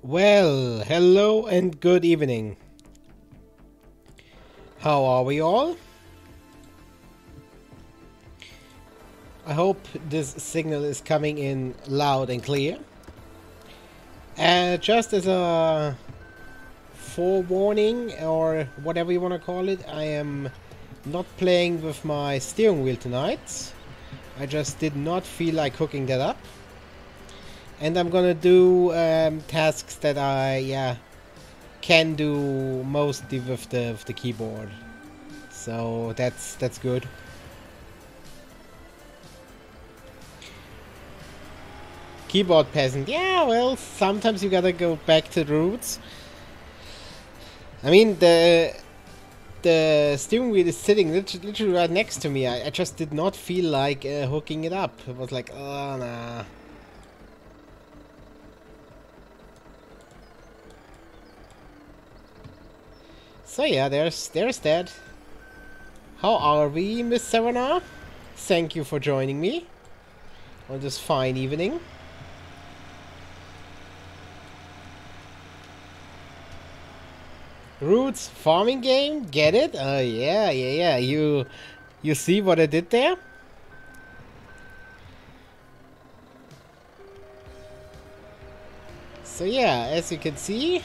Well, hello and good evening. How are we all? I hope this signal is coming in loud and clear. Just as a forewarning, or whatever you want to call it, I am not playing with my steering wheel tonight. I just did not feel like hooking that up. And I'm gonna do tasks that I can do mostly with the keyboard. So that's good. Keyboard peasant. Yeah, well, sometimes you gotta go back to the roots. I mean, the steering wheel is sitting literally right next to me. I just did not feel like hooking it up. It was like, oh, nah. So yeah, there's that. How are we, Miss Serena? Thank you for joining me on this fine evening. Roots farming game, get it? Oh yeah. You see what I did there? So yeah, as you can see,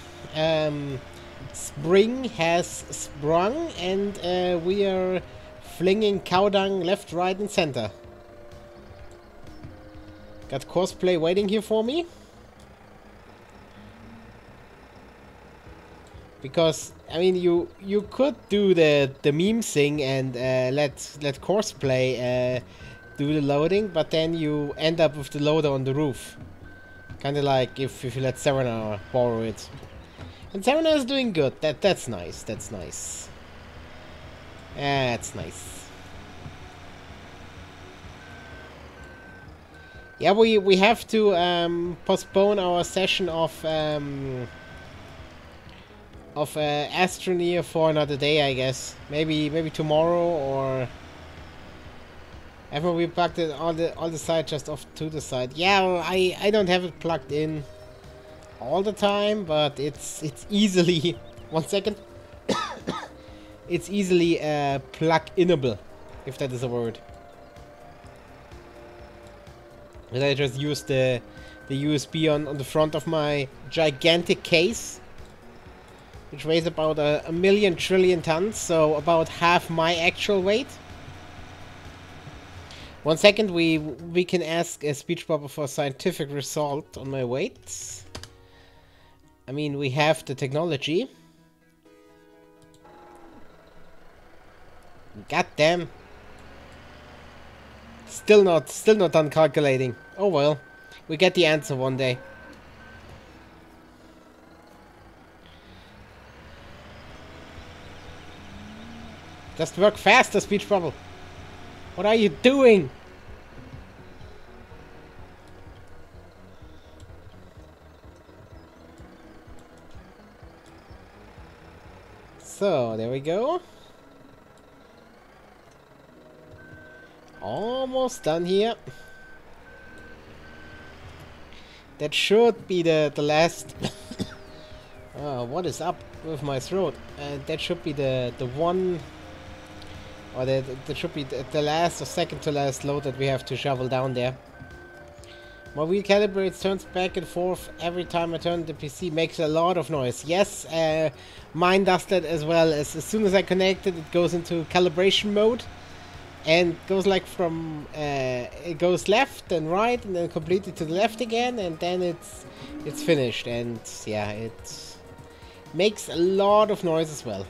spring has sprung, and we are flinging cow dung left, right, and center. Got cosplay waiting here for me. Because I mean, you could do the meme thing and let cosplay do the loading, but then you end up with the loader on the roof. Kind of like if you let Serena borrow it. And Serena is doing good. That's nice. That's nice. That's nice. Yeah, we have to postpone our session of Astroneer for another day, I guess. Maybe tomorrow, or haven't we plugged it on the side, just off to the side? Yeah, well, I don't have it plugged in all the time, but it's easily 1 second. It's easily plug-inable, if that is a word. And I just use the USB on the front of my gigantic case, which weighs about a million trillion tons, so about half my actual weight. 1 second, we can ask a speech bubble for a scientific result on my weight. I mean, we have the technology. God damn. Still not done calculating. Oh well, we get the answer one day. Just work faster, speech bubble. What are you doing? So, there we go. Almost done here. That should be the last... what is up with my throat? That should be the one... Or that should be the last or second to last load that we have to shovel down there. My wheel calibrates, turns back and forth every time I turn the PC, makes a lot of noise. Yes, mine does that as well. As soon as I connect it, it goes into calibration mode. And goes like from, it goes left and right and then completely to the left again, and then it's finished. And yeah, it makes a lot of noise as well.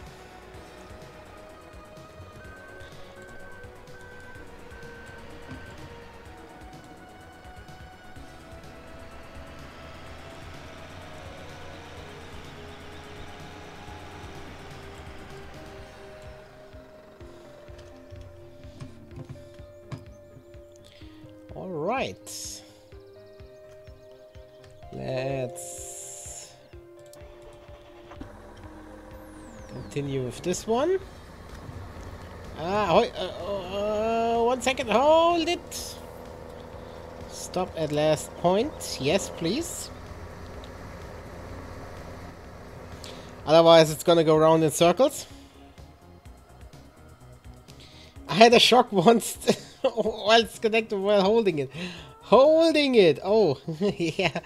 Alright. Let's continue with this one. 1 second, hold it. Stop at last point. Yes, please. Otherwise, it's gonna go round in circles. I had a shock once while it's connected while holding it. Holding it! Oh, yeah.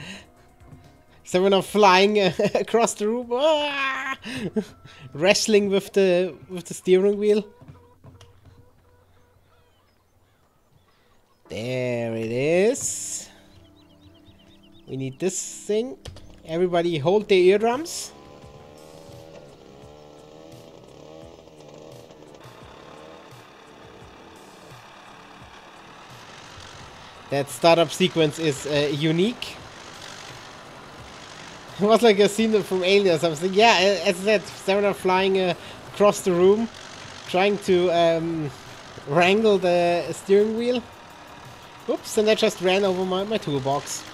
So when I'm flying across the room, wrestling with the steering wheel. There it is. We need this thing. Everybody hold their eardrums. That startup sequence is unique. It was like a scene from Alien or something. Yeah, as that Sarah flying across the room, trying to wrangle the steering wheel. Oops, and I just ran over my toolbox.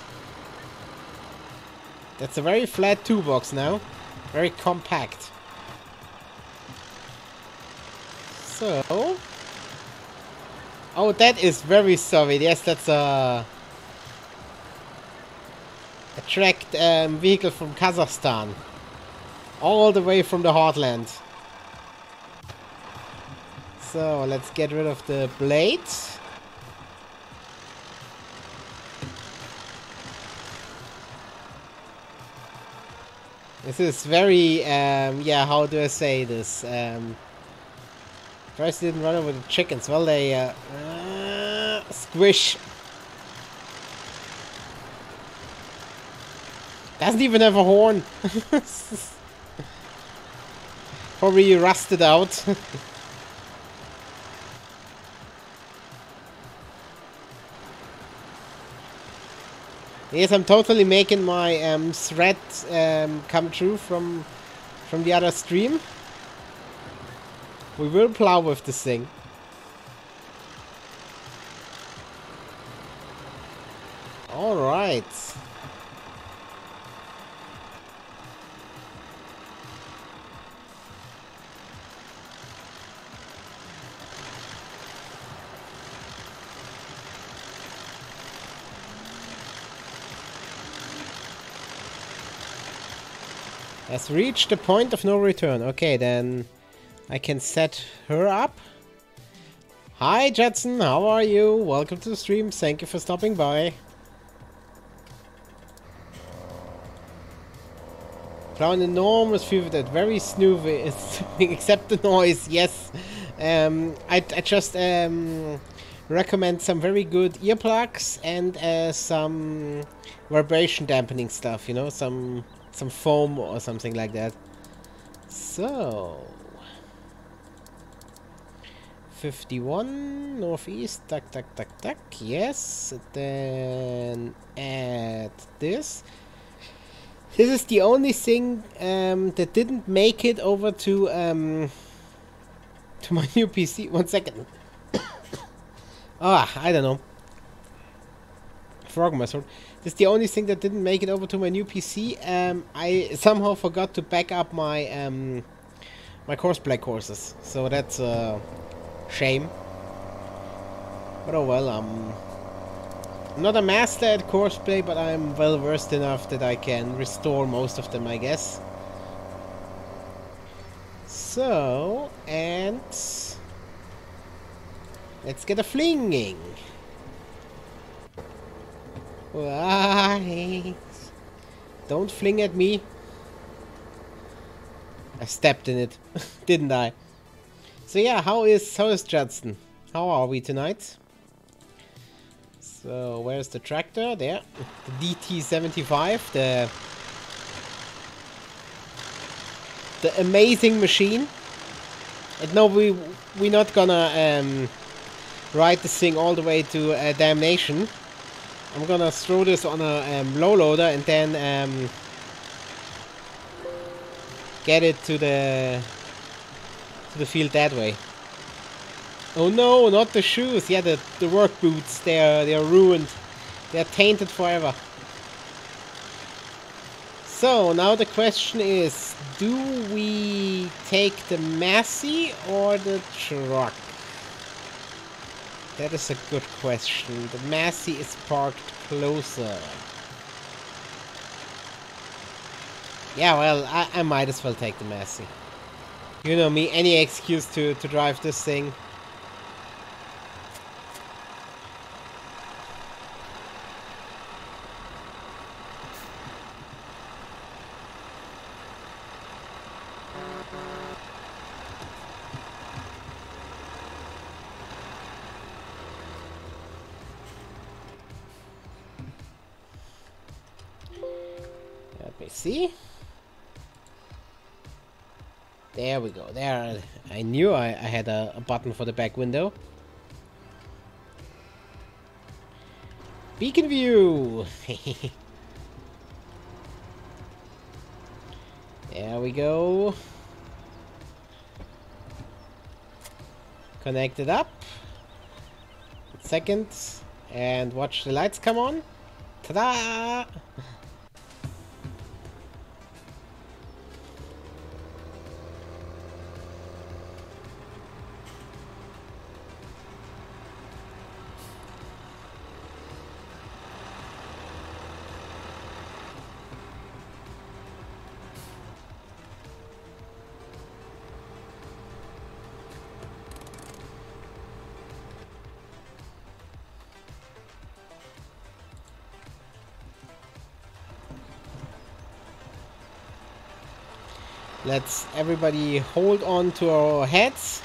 That's a very flat toolbox now. Very compact. So... Oh, that is very Soviet. Yes, that's a tracked vehicle from Kazakhstan. All the way from the heartland. So, let's get rid of the blade. This is very, yeah, how do I say this? First didn't run over the chickens. Well, they, squish. Doesn't even have a horn. Probably rusted out. Yes, I'm totally making my threat come true from the other stream. We will plow with this thing. All right. Has reached the point of no return. Okay, then I can set her up. Hi Judson, how are you? Welcome to the stream. Thank you for stopping by. Plow an enormous field with that. Very smooth, except the noise. Yes. I just recommend some very good earplugs and some vibration dampening stuff. You know, some foam or something like that. So 51 northeast, tuck. Yes, then add this. This is the only thing that didn't make it over to my new PC. 1 second. I don't know. Frog in my throat. This is the only thing that didn't make it over to my new PC. I somehow forgot to back up my my courseplay courses, so that's a shame. But oh well, I'm not a master at courseplay, but I'm well versed enough that I can restore most of them, I guess. So, and let's get a flinging. Why? Don't fling at me. I stepped in it, didn't I? So yeah, how is Judson? How are we tonight? So where's the tractor? There, the DT75, the amazing machine. And no, we're not gonna ride this thing all the way to damnation. I'm gonna throw this on a low loader and then get it to the field that way. Oh no, not the shoes. Yeah, the work boots. They are ruined. They are tainted forever. So now the question is, do we take the Massey or the truck? That is a good question. The Massey is parked closer. Yeah, well, I might as well take the Massey. You know me, any excuse to drive this thing. Let me see. There we go. There, I knew I had a button for the back window. Beacon view! There we go. Connect it up. Second. And watch the lights come on. Ta-da! Let's everybody hold on to our heads.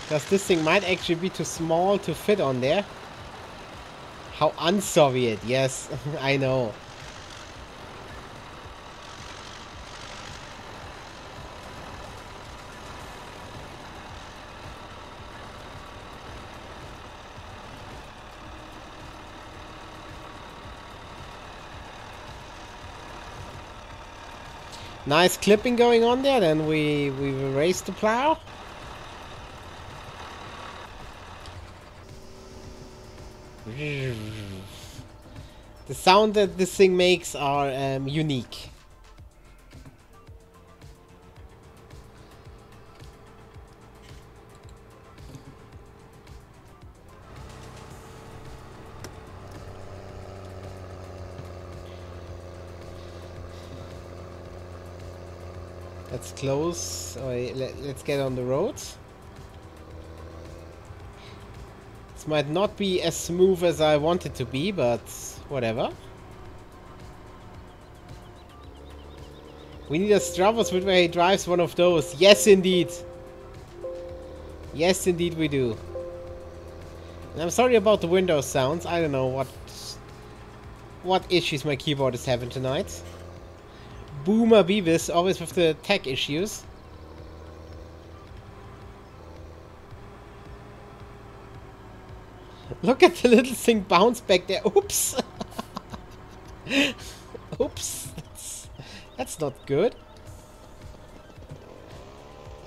Because this thing might actually be too small to fit on there. How un-Soviet, yes, I know. Nice clipping going on there, then we've erased the plow. The sound that this thing makes are unique. Let's close. Let's get on the road. This might not be as smooth as I want it to be, but whatever. We need a Stravos where he drives one of those. Yes, indeed. Yes, indeed we do. And I'm sorry about the Windows sounds. I don't know what issues my keyboard is having tonight. Boomer Beavis, always with the tech issues. Look at the little thing bounce back there. Oops. Oops. That's not good.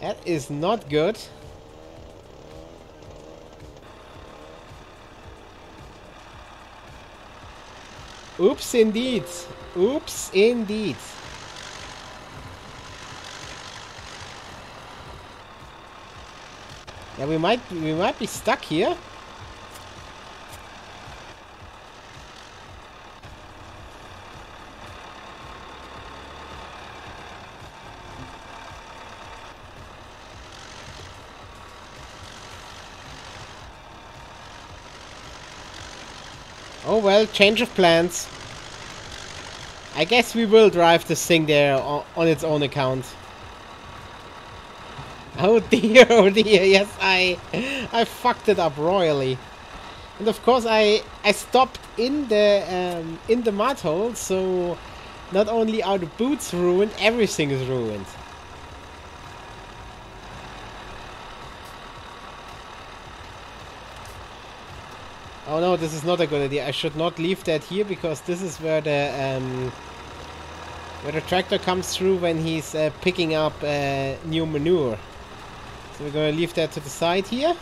That is not good. Oops indeed. Oops indeed. Yeah, we might be stuck here. Oh well, change of plans. I guess we will drive this thing there on its own account. Oh dear, yes, I fucked it up royally. And of course I stopped in the mud hole, so not only are the boots ruined, everything is ruined. Oh no, this is not a good idea. I should not leave that here, because this is where the tractor comes through when he's picking up new manure. So we're gonna leave that to the side here.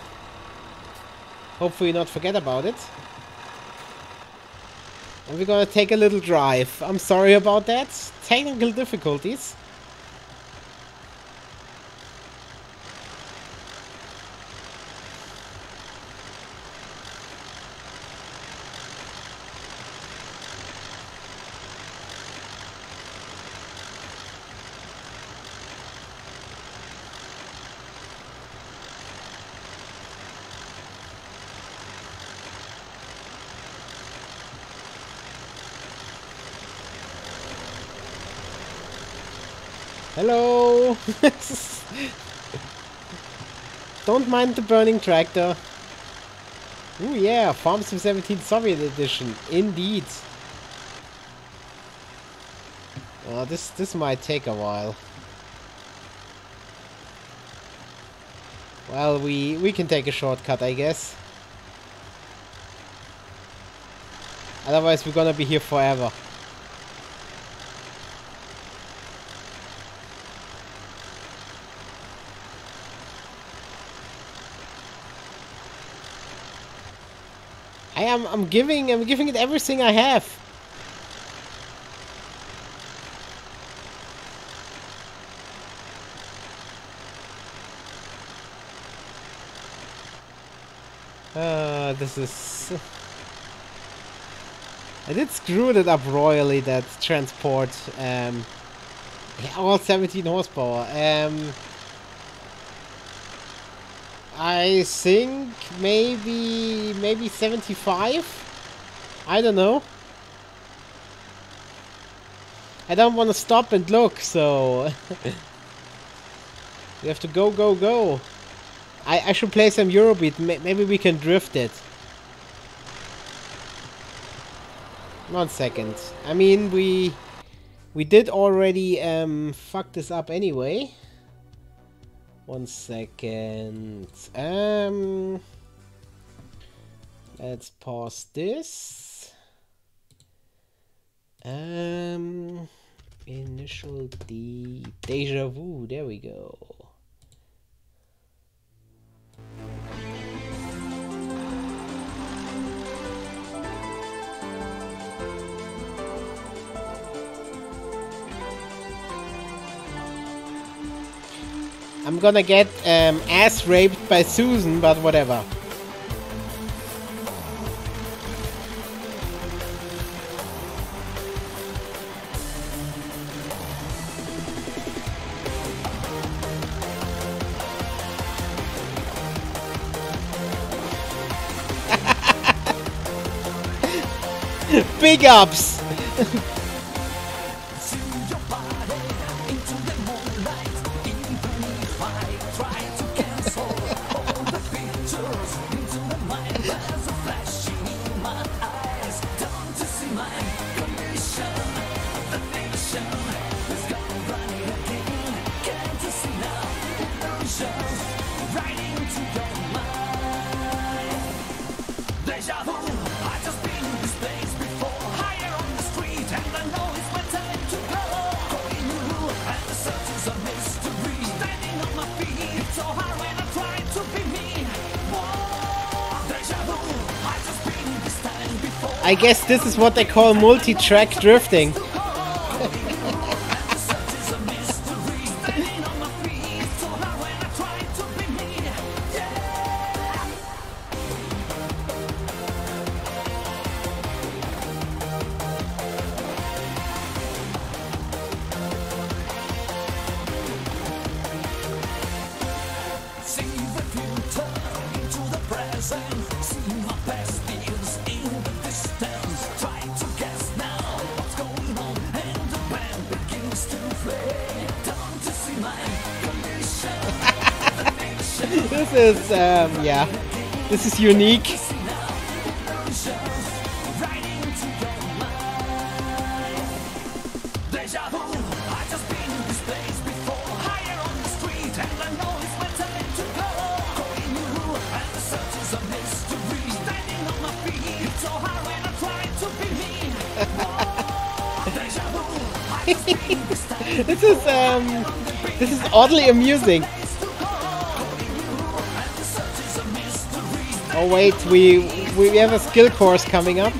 Hopefully not forget about it. And we're gonna take a little drive. I'm sorry about that. Technical difficulties. Hello! Don't mind the burning tractor. Ooh yeah, Farm Sim 17 Soviet Edition. Indeed. This might take a while. Well, we can take a shortcut, I guess. Otherwise, we're gonna be here forever. I'm giving it everything I have. This is... I did screw it up royally, that transport. Yeah, all 17 horsepower. I think maybe 75? I don't know. I don't want to stop and look, so... We have to go. I should play some Eurobeat. Maybe we can drift it. 1 second. I mean, we did already fuck this up anyway. 1 second. Let's pause this. Initial deja vu. There we go. I'm gonna get ass raped by Susan, but whatever. Big ups! I guess this is what they call multi-track drifting. This is, yeah, this is unique. This is oddly amusing. Oh wait, we have a skill course coming up.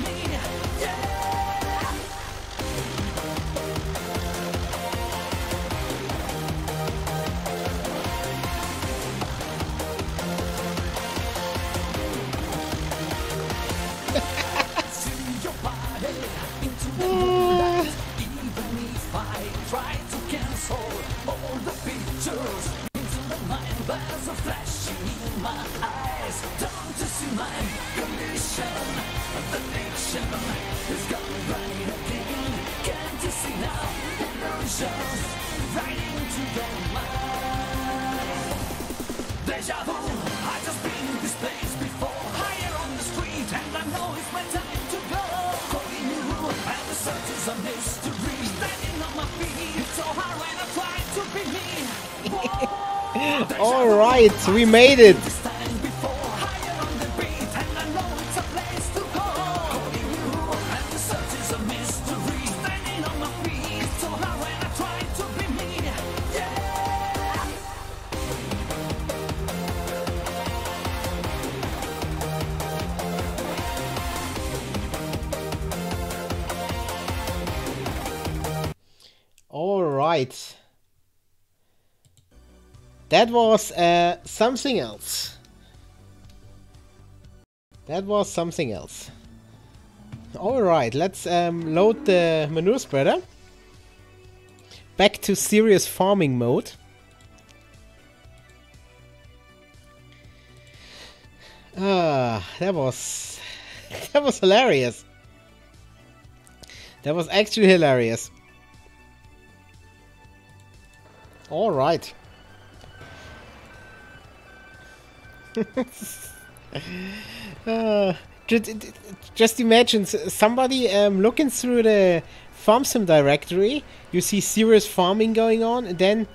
Alright, we made it! Alright. That was something else. That was something else. Alright, let's load the manure spreader. Back to serious farming mode. That was hilarious. That was actually hilarious. Alright. Just imagine somebody looking through the farm sim directory, you see serious farming going on, and then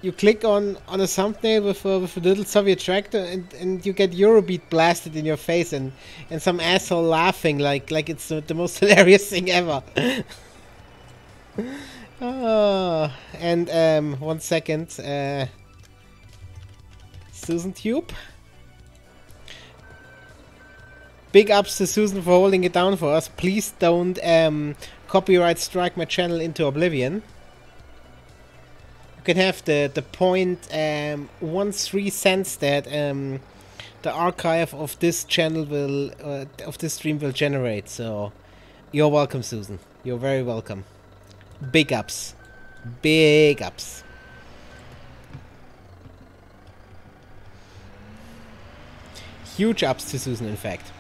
you click on a thumbnail with a little Soviet tractor, and you get Eurobeat blasted in your face, and some asshole laughing like it's the most hilarious thing ever. And 1 second, Susan Tube. Big ups to Susan for holding it down for us. Please don't copyright strike my channel into oblivion. You can have the 0.13 cents that the archive of this channel will of this stream will generate. So you're welcome, Susan. You're very welcome. Big ups. Big ups. Huge ups to Susan, in fact.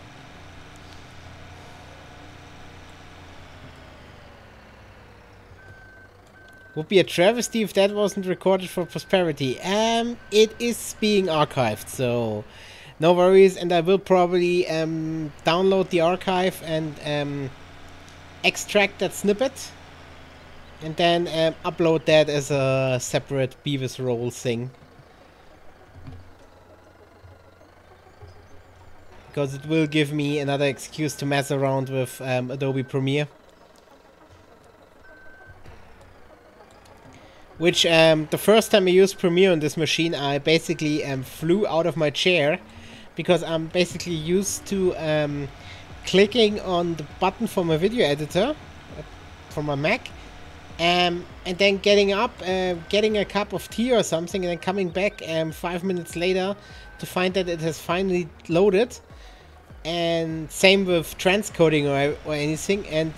Would be a travesty if that wasn't recorded for prosperity. It is being archived, so no worries, and I will probably download the archive and extract that snippet and then upload that as a separate Beavis roll thing. Because it will give me another excuse to mess around with Adobe Premiere. Which, the first time I used Premiere on this machine, I basically flew out of my chair. Because I'm basically used to clicking on the button for my video editor for my Mac. And then getting up, getting a cup of tea or something, and then coming back 5 minutes later to find that it has finally loaded. And same with transcoding or anything. And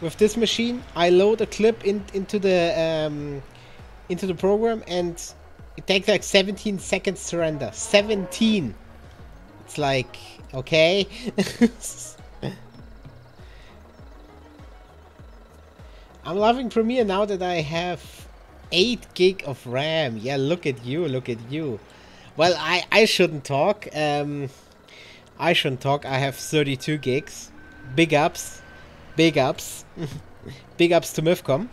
with this machine, I load a clip into the program, and it takes like 17 seconds to render. 17. It's like, okay. I'm loving Premiere now that I have 8 gig of RAM. Yeah, look at you, look at you. Well, I shouldn't talk. I shouldn't talk. I have 32 gigs. Big ups. Big ups. Big ups to Mifcom.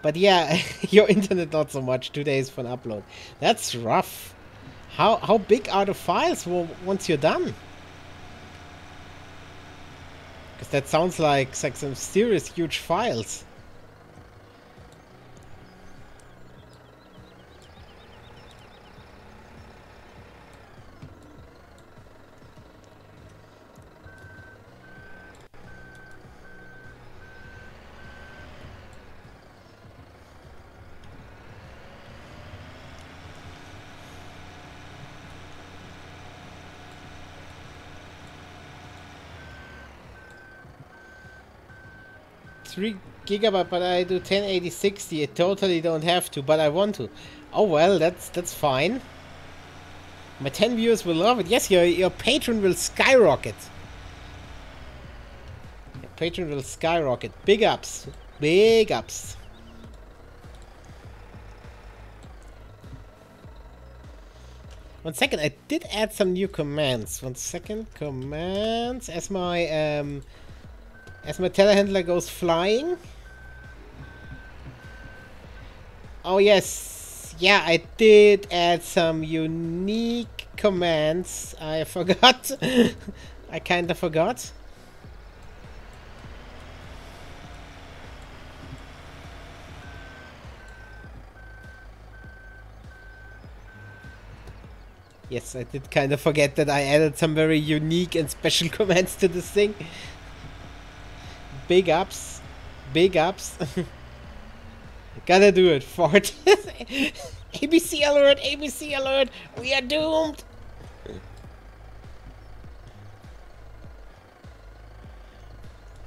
But yeah, your internet not so much. 2 days for an upload. That's rough. How big are the files once you're done? Because that sounds like some serious huge files. gigabyte, but I do 1080 60. I totally don't have to, but I want to. Oh well, that's fine. My 10 viewers will love it. Yes, your patron will skyrocket. Your patron will skyrocket. Big ups. Big ups. One second, I did add some new commands. One second, commands. As my telehandler goes flying. Oh yes, yeah, I did add some unique commands. I forgot. I kinda forgot. Yes, I did kind of forget that I added some very unique and special commands to this thing. Big ups. Big ups. Gotta do it. Fort. ABC alert! ABC alert! We are doomed!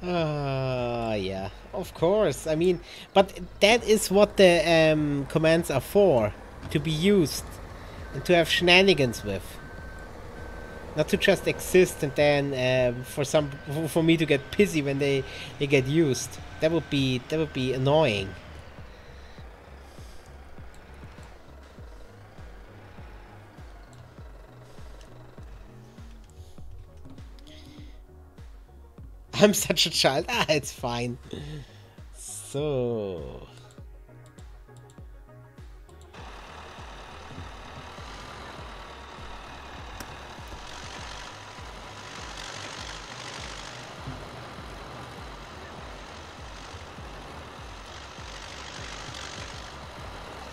Yeah. Of course. I mean, but that is what the commands are for. To be used. And to have shenanigans with. Not to just exist and then for me to get pissy when they get used. That would be annoying. I'm such a child. Ah, it's fine. So.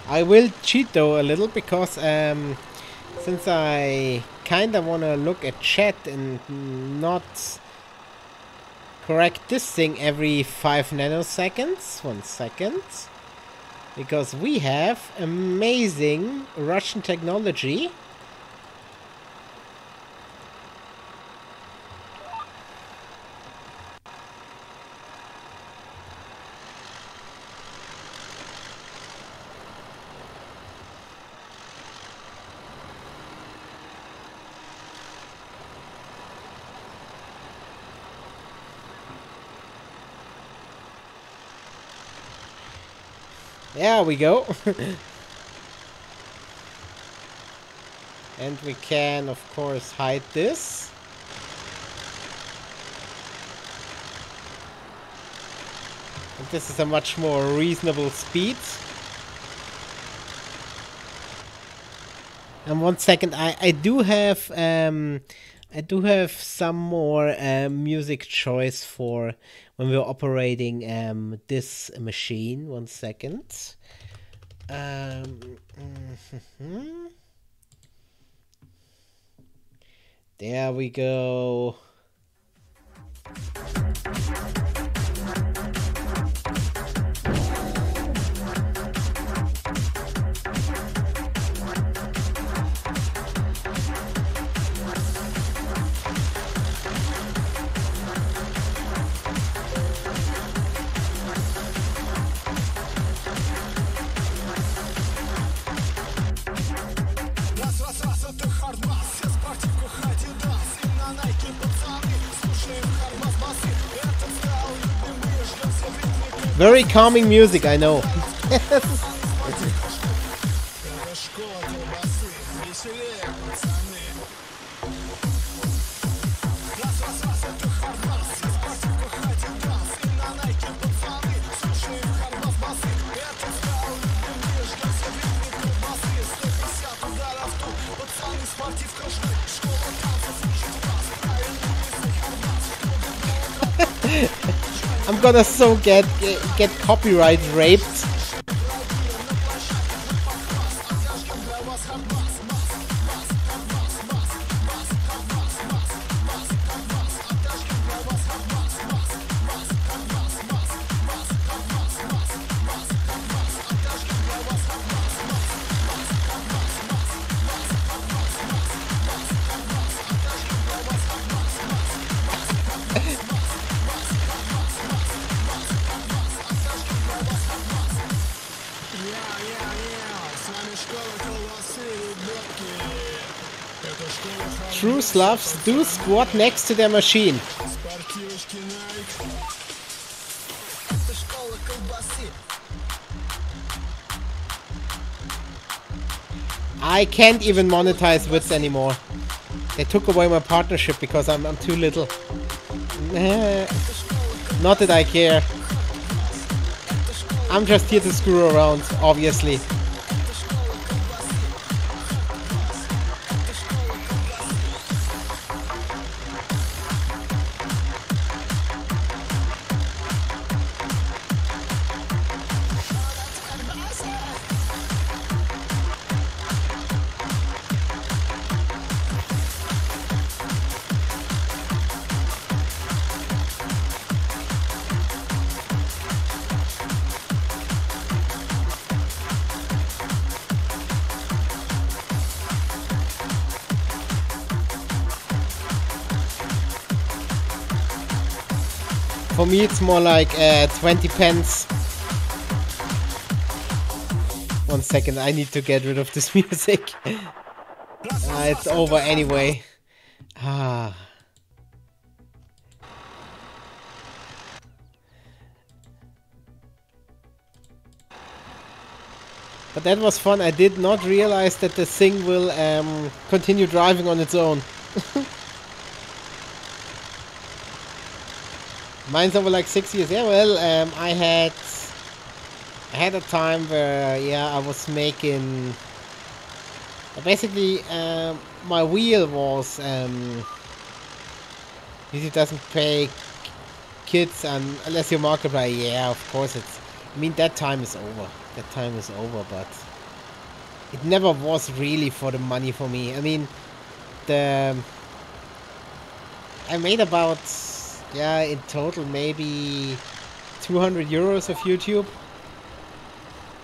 I will cheat though a little because since I kinda wanna look at chat and not correct this thing every 5 nanoseconds. 1 second. Because we have amazing Russian technology. There we go. And we can, of course, hide this. And this is a much more reasonable speed. And 1 second, I do have some more music choice for when we're operating this machine. 1 second. There we go. Very calming music, I know. I'm gonna so get copyright raped. thru slavs do squat next to their machine. I can't even monetize wits anymore. They took away my partnership because I'm too little. Not that I care. I'm just here to screw around, obviously. For me, it's more like 20 pence. 1 second, I need to get rid of this music. It's over anyway. Ah. But that was fun. I did not realize that the thing will continue driving on its own. Mine's over like 6 years. Yeah, well, I had a time where, yeah, I was making... Basically, my wheel was... YouTube doesn't pay kids unless you Markiplier. Yeah, of course it's... I mean, that time is over. That time is over, but... It never was really for the money for me. I mean, I made about... Yeah, in total maybe 200 euros of YouTube,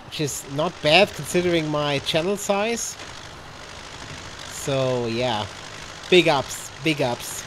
which is not bad considering my channel size. So yeah, big ups, big ups.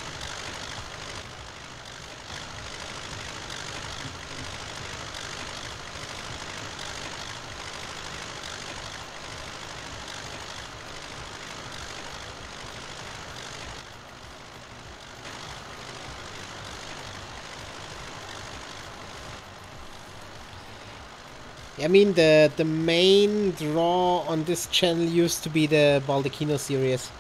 I mean, the main draw on this channel used to be the Baldacchino series.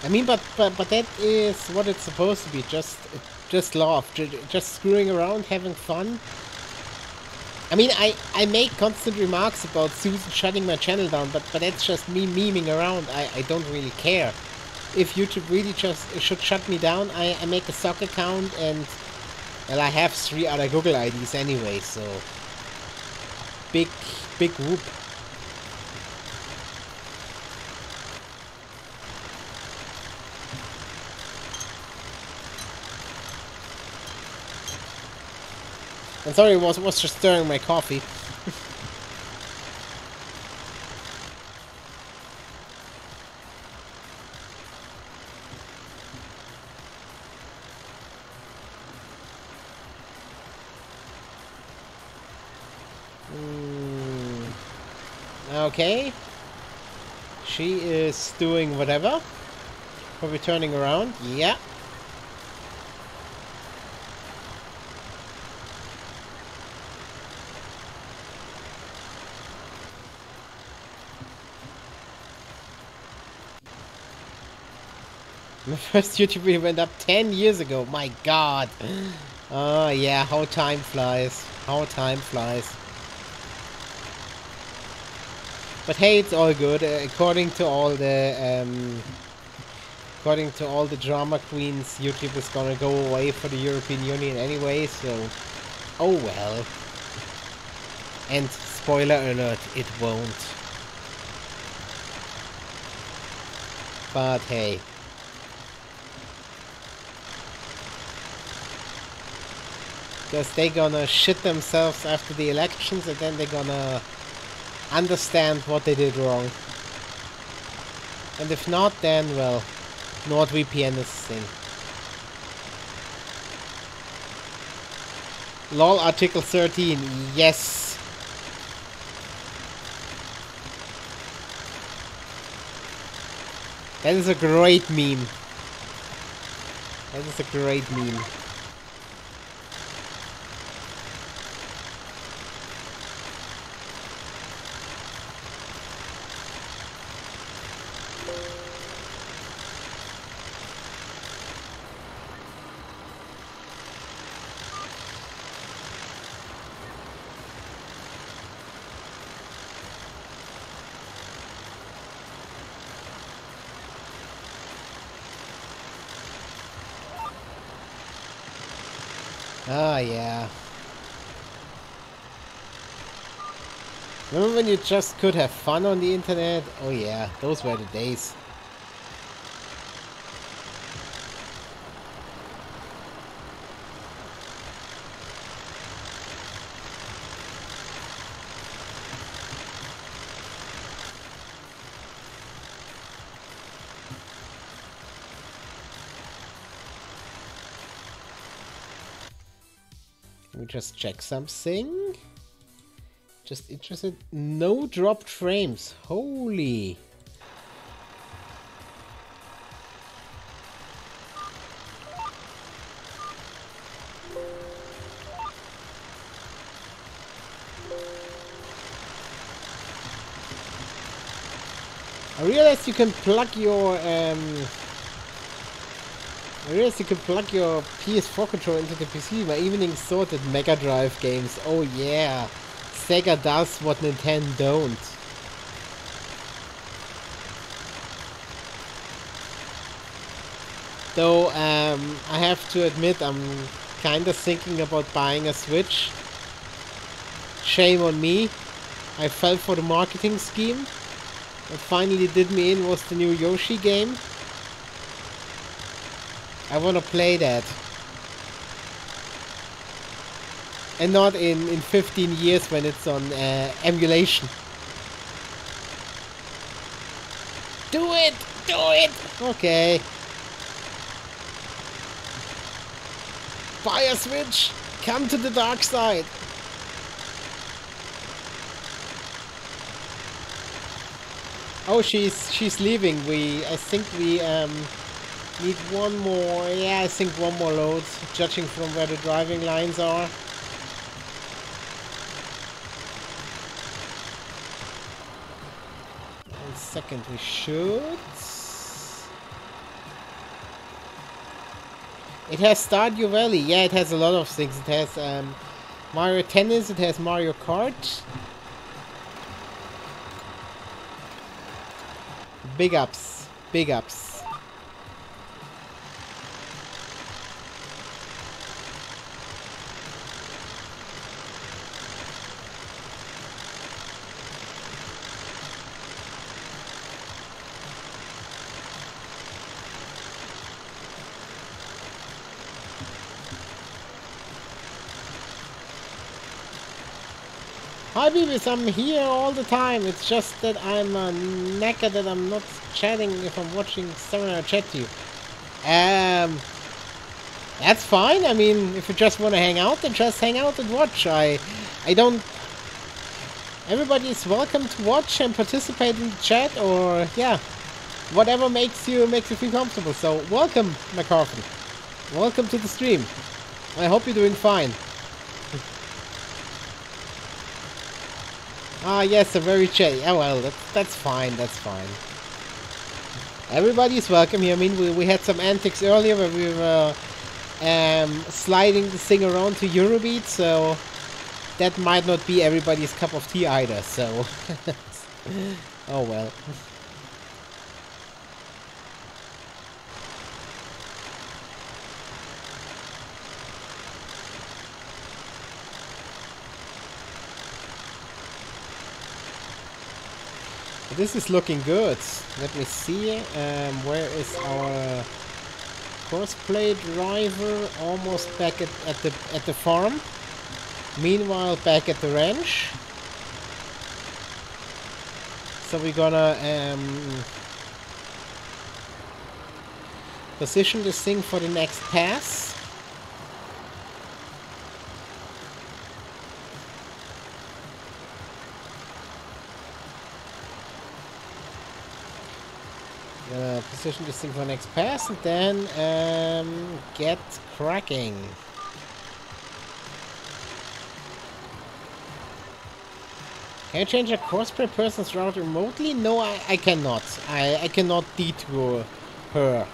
I mean, but that is what it's supposed to be. Just love, just screwing around, having fun. I mean, I make constant remarks about Susan shutting my channel down, but that's just me memeing around. I don't really care. If YouTube really just should shut me down, I make a sock account and... Well, I have 3 other Google IDs anyway, so... Big whoop. I'm sorry, I was just stirring my coffee. Okay. She is doing whatever. Probably turning around. Yeah. My first YouTube video went up 10 years ago. My god. Oh yeah, how time flies. How time flies. But hey, it's all good. According to all the drama queens, YouTube is gonna go away for the European Union anyway, so oh well. And spoiler alert, it won't. But hey. Because they're gonna shit themselves after the elections and then they're gonna understand what they did wrong. And if not, then, well, NordVPN is the thing. LOL Article 13. Yes. That is a great meme. That is a great meme. Ah, yeah. Remember when you just could have fun on the internet? Oh yeah, those were the days. Let me just check something. Just interested. No dropped frames. Holy. I realized you can plug your PS4 controller into the PC. My evening thought that Mega Drive games. Oh yeah. Sega does what Nintendo don't. Though, I have to admit, I'm kinda thinking about buying a Switch. Shame on me. I fell for the marketing scheme. What finally did me in was the new Yoshi game. I wanna play that. And not in 15 years when it's on emulation. Do it! Do it! Okay. Buy a Switch! Come to the dark side! Oh, she's leaving. I think we need one more. Yeah, I think one more load, judging from where the driving lines are. Second, we should. It has Stardew Valley. Yeah, it has a lot of things. It has Mario Tennis. It has Mario Kart. Big ups. Big ups. Hi Beavis, I'm here all the time. It's just that I'm knackered that I'm not chatting if I'm watching someone or chat to you. That's fine. I mean, if you just want to hang out, then just hang out and watch. I don't... Everybody is welcome to watch and participate in the chat, or yeah, whatever makes you feel comfortable. So welcome, McCarthy. Welcome to the stream. I hope you're doing fine. Ah, yes, a very chatty. Oh, well, that's fine, that's fine. Everybody's welcome here. I mean, we had some antics earlier where we were sliding the thing around to Eurobeat, so that might not be everybody's cup of tea either, so... oh, well. This is looking good. Let me see. Where is our cosplay driver? Almost back at the farm. Meanwhile, back at the ranch. So we're gonna position this thing for the next pass. Position this thing for next pass and then get cracking. Can I change a course per person's route remotely? No, I cannot. I cannot detour her.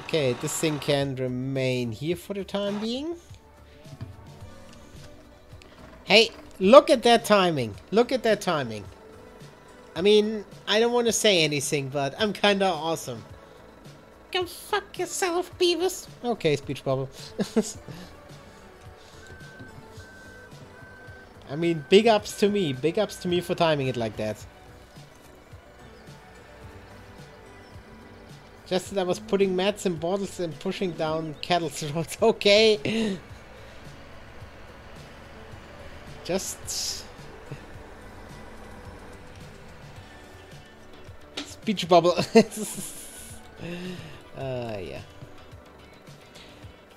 Okay, this thing can remain here for the time being. Hey, look at that timing. Look at that timing. I mean, I don't want to say anything, but I'm kinda awesome. Go fuck yourself, Beavis. Okay, speech bubble. I mean, big ups to me. Big ups to me for timing it like that. Just that I was putting mats in bottles and pushing down cattle's throats. Okay. Just... Speech bubble. Yeah.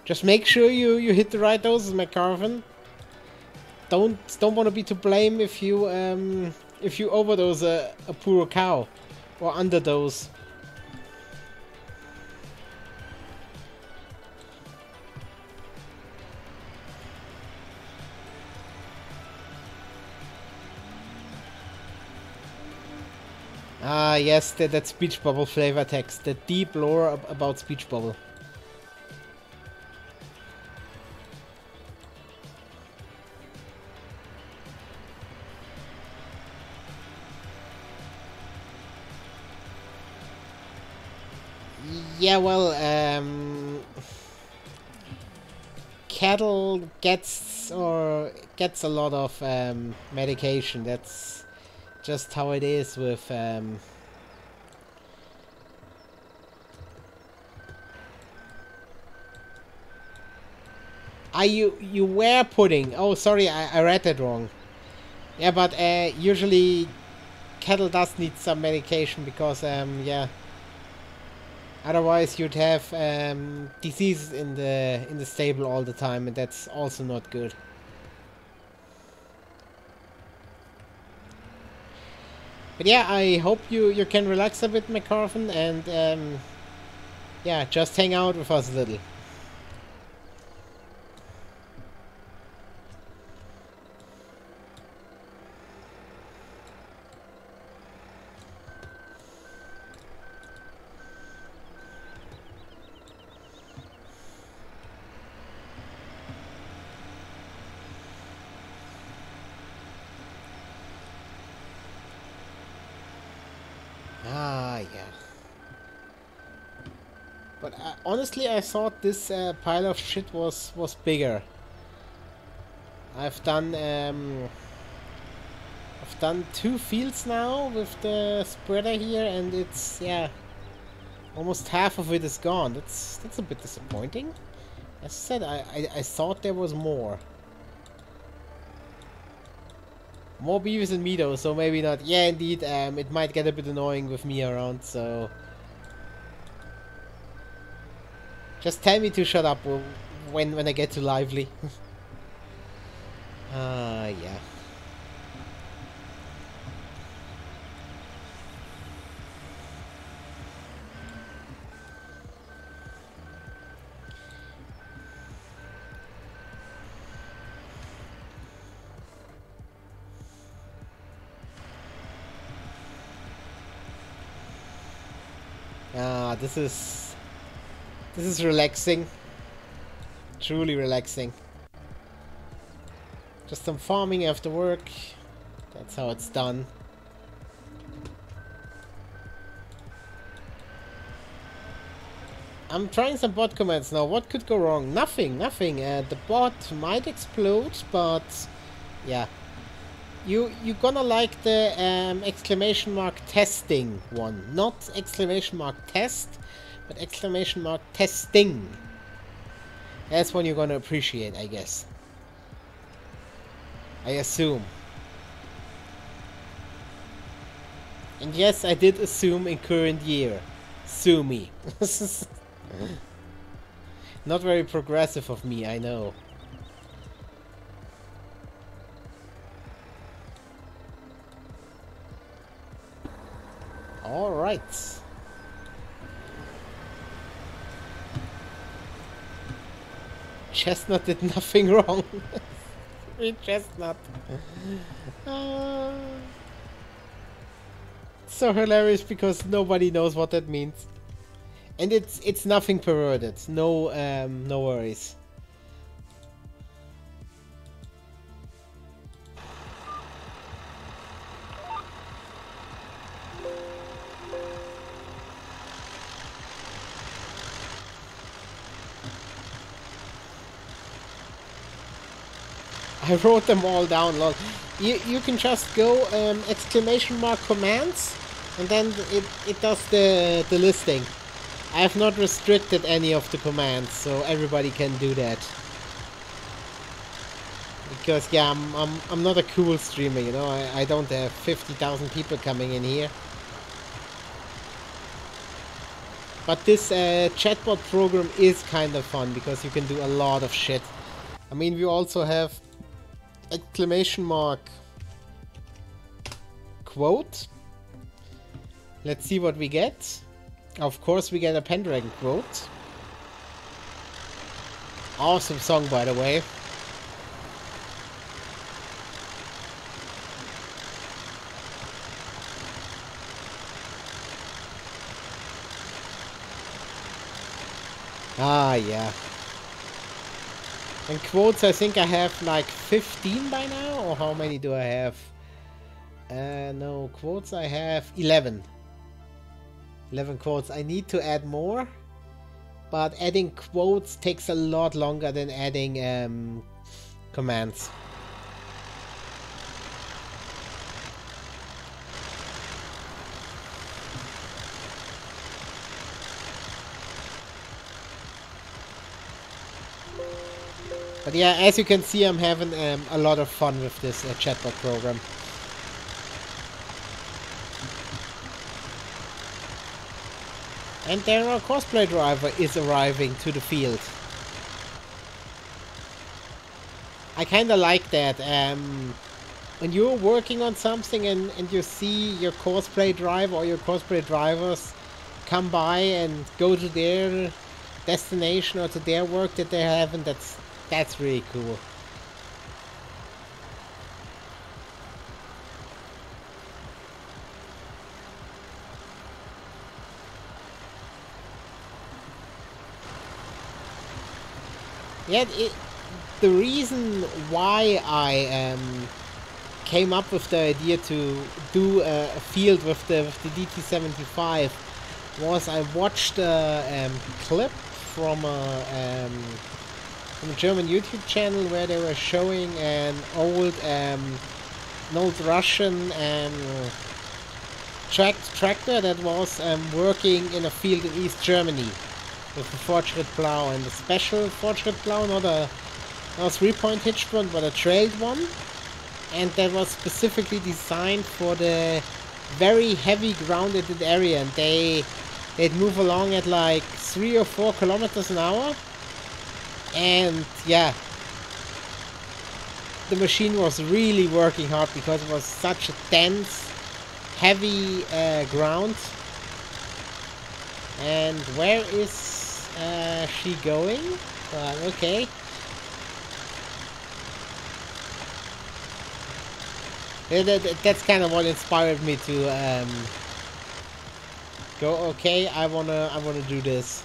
Just make sure you hit the right doses, McCarvan. Don't want to be to blame if you overdose a poor cow or underdose. Ah, yes, that speech bubble flavor text, the deep lore about speech bubble. Yeah, well, cattle gets a lot of medication. That's just how it is with you were putting... Oh, sorry, I read that wrong. Yeah, but usually cattle does need some medication because yeah, otherwise you'd have diseases in the stable all the time, and that's also not good. But yeah, I hope you can relax a bit, McCarvan, and yeah, just hang out with us a little. Ah, yeah. But honestly, I thought this pile of shit was bigger. I've done 2 fields now with the spreader here, and it's, yeah, almost half of it is gone. That's a bit disappointing. As I said, I thought there was more. More beavers and me though, so maybe not. Yeah, indeed, it might get a bit annoying with me around, so... Just tell me to shut up when I get too lively. Yeah. This is relaxing. Truly relaxing. Just some farming after work. That's how it's done. I'm trying some bot commands now. What could go wrong? Nothing. The bot might explode, but yeah. You're gonna like the exclamation mark testing one. Not exclamation mark test, but exclamation mark testing. That's one you're gonna appreciate, I guess. I assume. And yes, I did assume in current year. Sue me. Not very progressive of me, I know. Alright. Chestnut did nothing wrong. Free Chestnut. So hilarious because nobody knows what that means. And it's nothing perverted. No no worries. I wrote them all down. Lol. You can just go exclamation mark commands, and then it does the listing. I have not restricted any of the commands, so everybody can do that. Because yeah, I'm not a cool streamer, you know. I don't have 50,000 people coming in here. But this chatbot program is kind of fun because you can do a lot of shit. I mean, we also have exclamation mark quote. Let's see what we get. Of course we get a Pendragon quote. Awesome song, by the way. Ah, yeah. And quotes, I think I have like 15 by now, or how many do I have? No, quotes I have 11. 11 quotes. I need to add more, but adding quotes takes a lot longer than adding commands. But yeah, as you can see, I'm having a lot of fun with this chatbot program. And there our cosplay driver is arriving to the field. I kinda like that. When you're working on something and you see your cosplay driver or your cosplay drivers come by and go to their destination or to their work that they're having, that's really cool. Yeah, the reason why I came up with the idea to do a field with the DT75 was I watched a clip from a German YouTube channel where they were showing an old Russian tractor that was working in a field in East Germany with a Fortschrittplow, and a special Fortschrittplow, not a 3-point hitched one, but a trailed one, and that was specifically designed for the very heavy grounded area, and they'd move along at like 3 or 4 kilometers an hour. And yeah, the machine was really working hard because it was such a dense, heavy ground. And where is she going? Okay. That's kind of what inspired me to go. Okay, I wanna do this.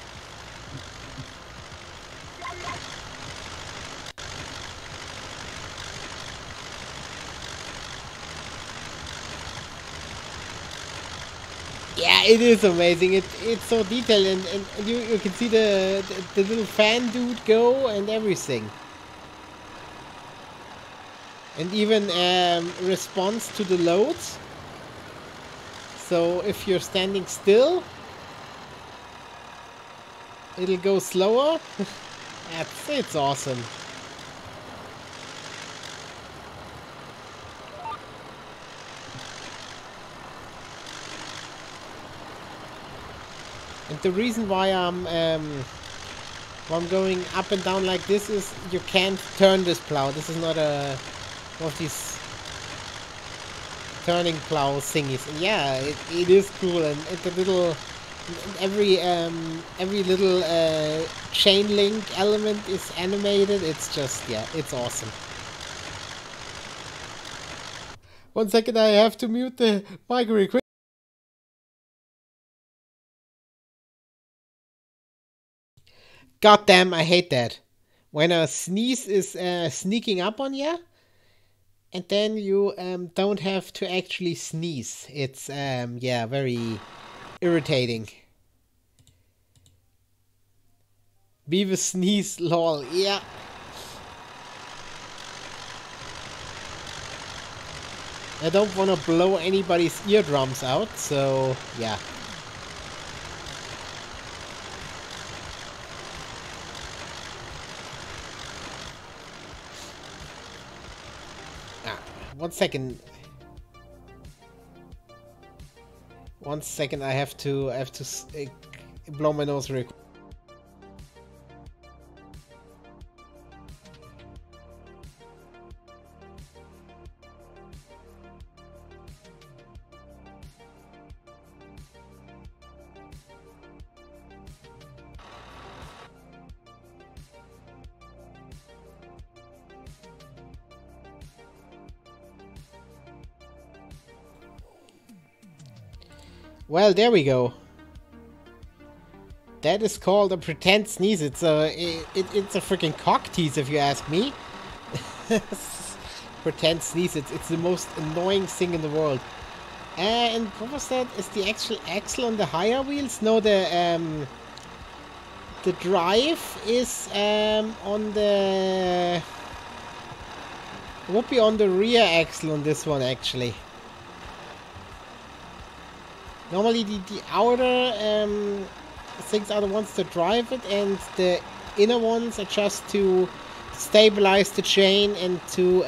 Yeah, it is amazing. It's so detailed, and you can see the little fan dude go and everything. And even response to the loads. So if you're standing still, it'll go slower. It's awesome. And the reason why I'm going up and down like this is you can't turn this plow. This is not a one of these turning plow thingies. And yeah, it is cool, and the little every little chain link element is animated. It's just, yeah, it's awesome. 1 second, I have to mute the mic real quick. God damn, I hate that. When a sneeze is sneaking up on you, and then you don't have to actually sneeze. It's, yeah, very irritating. Beaver sneeze, lol, yeah. I don't want to blow anybody's eardrums out, so yeah. Ah, 1 second. 1 second, I have to blow my nose real quick. Well, there we go. That is called a pretend sneeze. It's a freaking cock tease, if you ask me. Pretend sneeze. It's the most annoying thing in the world. And what was that? Is the actual axle on the higher wheels? No, the drive is on the. It would be on the rear axle on this one, actually. Normally the outer things are the ones that drive it, and the inner ones are just to stabilize the chain and to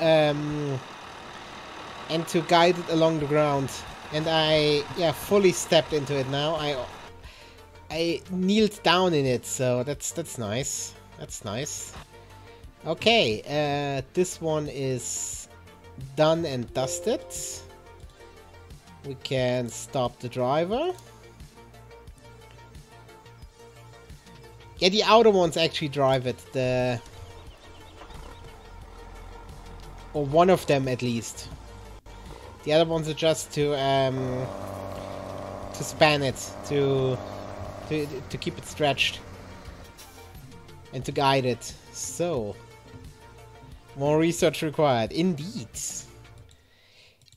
guide it along the ground. And I, yeah, fully stepped into it now. I kneeled down in it, so that's nice. That's nice. Okay, this one is done and dusted. We can stop the driver. Yeah, the outer ones actually drive it. Or one of them at least. The other ones are just to span it, to keep it stretched, and to guide it. So, more research required, indeed.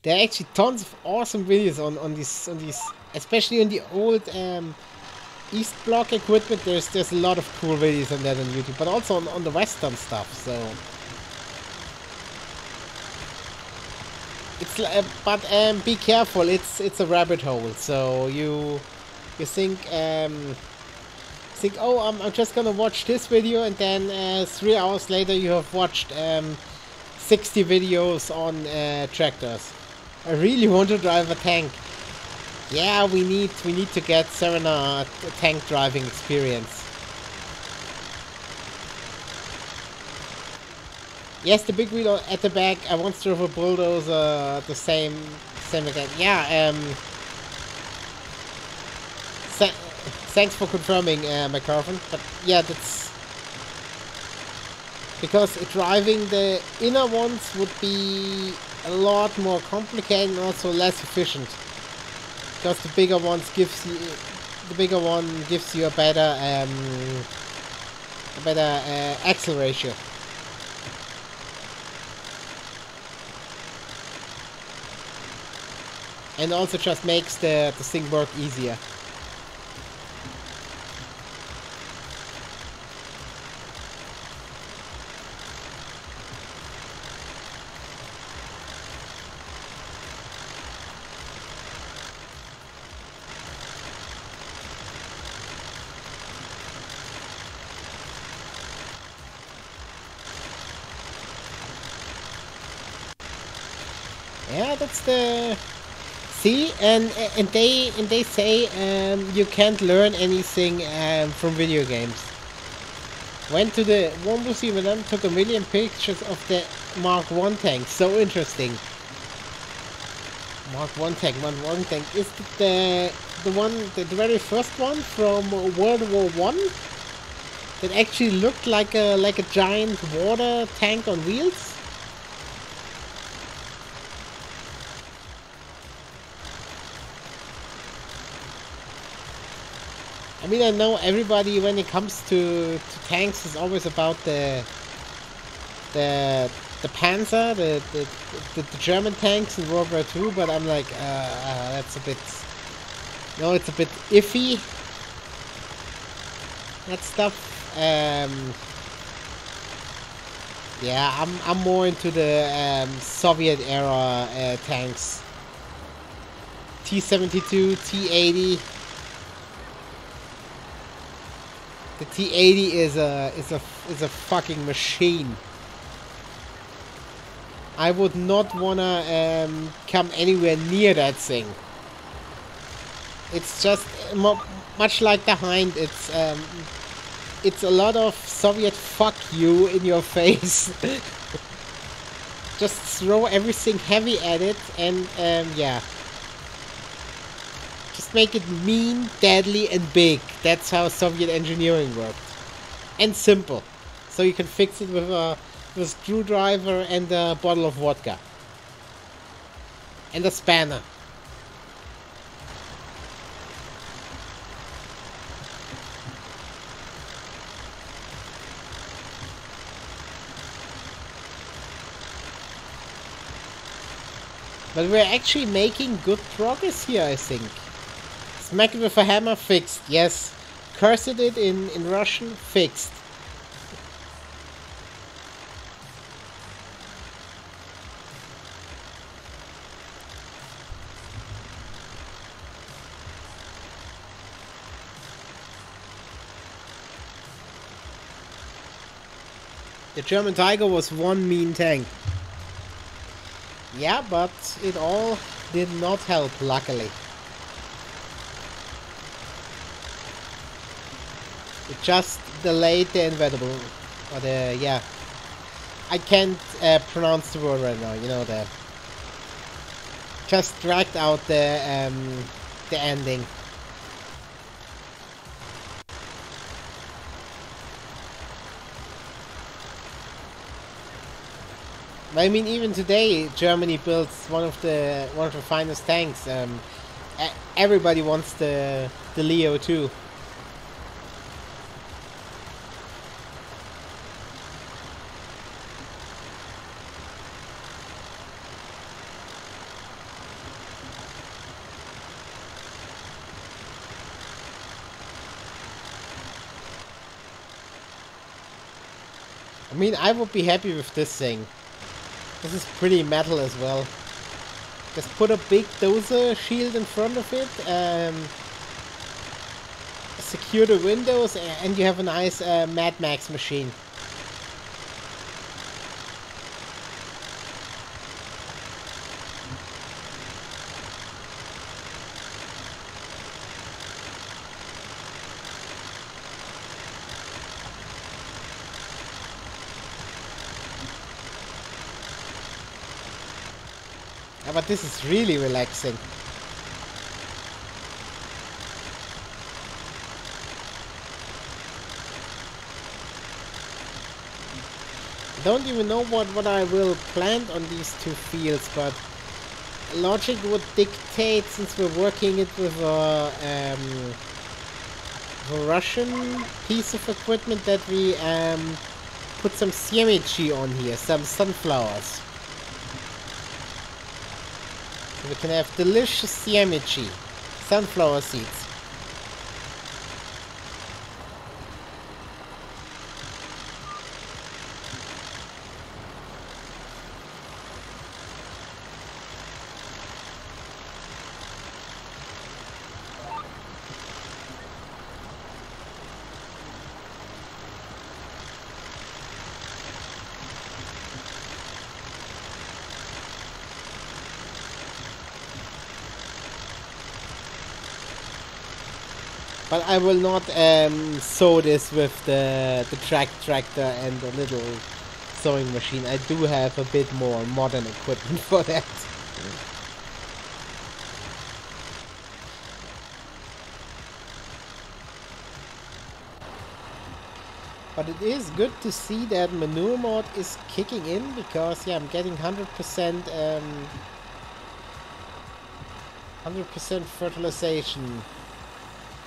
There are actually tons of awesome videos on these, especially on the old East Block equipment. There's a lot of cool videos on that on YouTube, but also on the Western stuff. So it's but be careful. It's a rabbit hole. So you think oh, I'm just gonna watch this video, and then 3 hours later you have watched 60 videos on tractors. I really want to drive a tank. Yeah, we need to get Serena a tank driving experience. Yes, the big wheel at the back. I once drove a bulldozer, the same again. Yeah. Thanks for confirming, McCarvan. But yeah, that's because driving the inner ones would be a lot more complicated and also less efficient. Because the bigger one gives you a better axle ratio. And also just makes the thing work easier. Yeah, that's the... See, and they say you can't learn anything from video games. Went to the War Museum and then took a million pictures of the Mark I tank. So interesting. Mark 1 tank, Mark 1 tank. Is it the one, the very first one from World War One? That actually looked like a giant water tank on wheels? I mean, I know everybody when it comes to tanks is always about the Panzer, the German tanks in World War II, but I'm like, that's a bit, no, it's a bit iffy, that stuff. Yeah, I'm more into the Soviet era tanks, T-72, T-80. The T-80 is a fucking machine. I would not wanna come anywhere near that thing. It's just much like the Hind. It's a lot of Soviet fuck you in your face. Just throw everything heavy at it, and yeah. Just make it mean, deadly, and big. That's how Soviet engineering worked. And simple. So you can fix it with a screwdriver and a bottle of vodka. And a spanner. But we're actually making good progress here, I think. Smack it with a hammer, fixed. Yes. Cursed it in Russian, fixed. The German Tiger was one mean tank. Yeah, but it all did not help, luckily. It just delayed the inevitable. Or the, yeah. I can't pronounce the word right now, you know that. Just dragged out the ending. I mean, even today, Germany builds one of the finest tanks. Everybody wants the Leo too. I mean, I would be happy with this thing. This is pretty metal as well. Just put a big dozer shield in front of it, secure the windows, and you have a nice Mad Max machine. But this is really relaxing. I don't even know what I will plant on these two fields, but logic would dictate, since we're working it with a Russian piece of equipment, that we put some semichi on here, some sunflowers. We can have delicious semichi, sunflower seeds. But I will not sow this with the tractor and the little sewing machine. I do have a bit more modern equipment for that. But it is good to see that manure mod is kicking in, because yeah, I'm getting 100% 100% fertilization.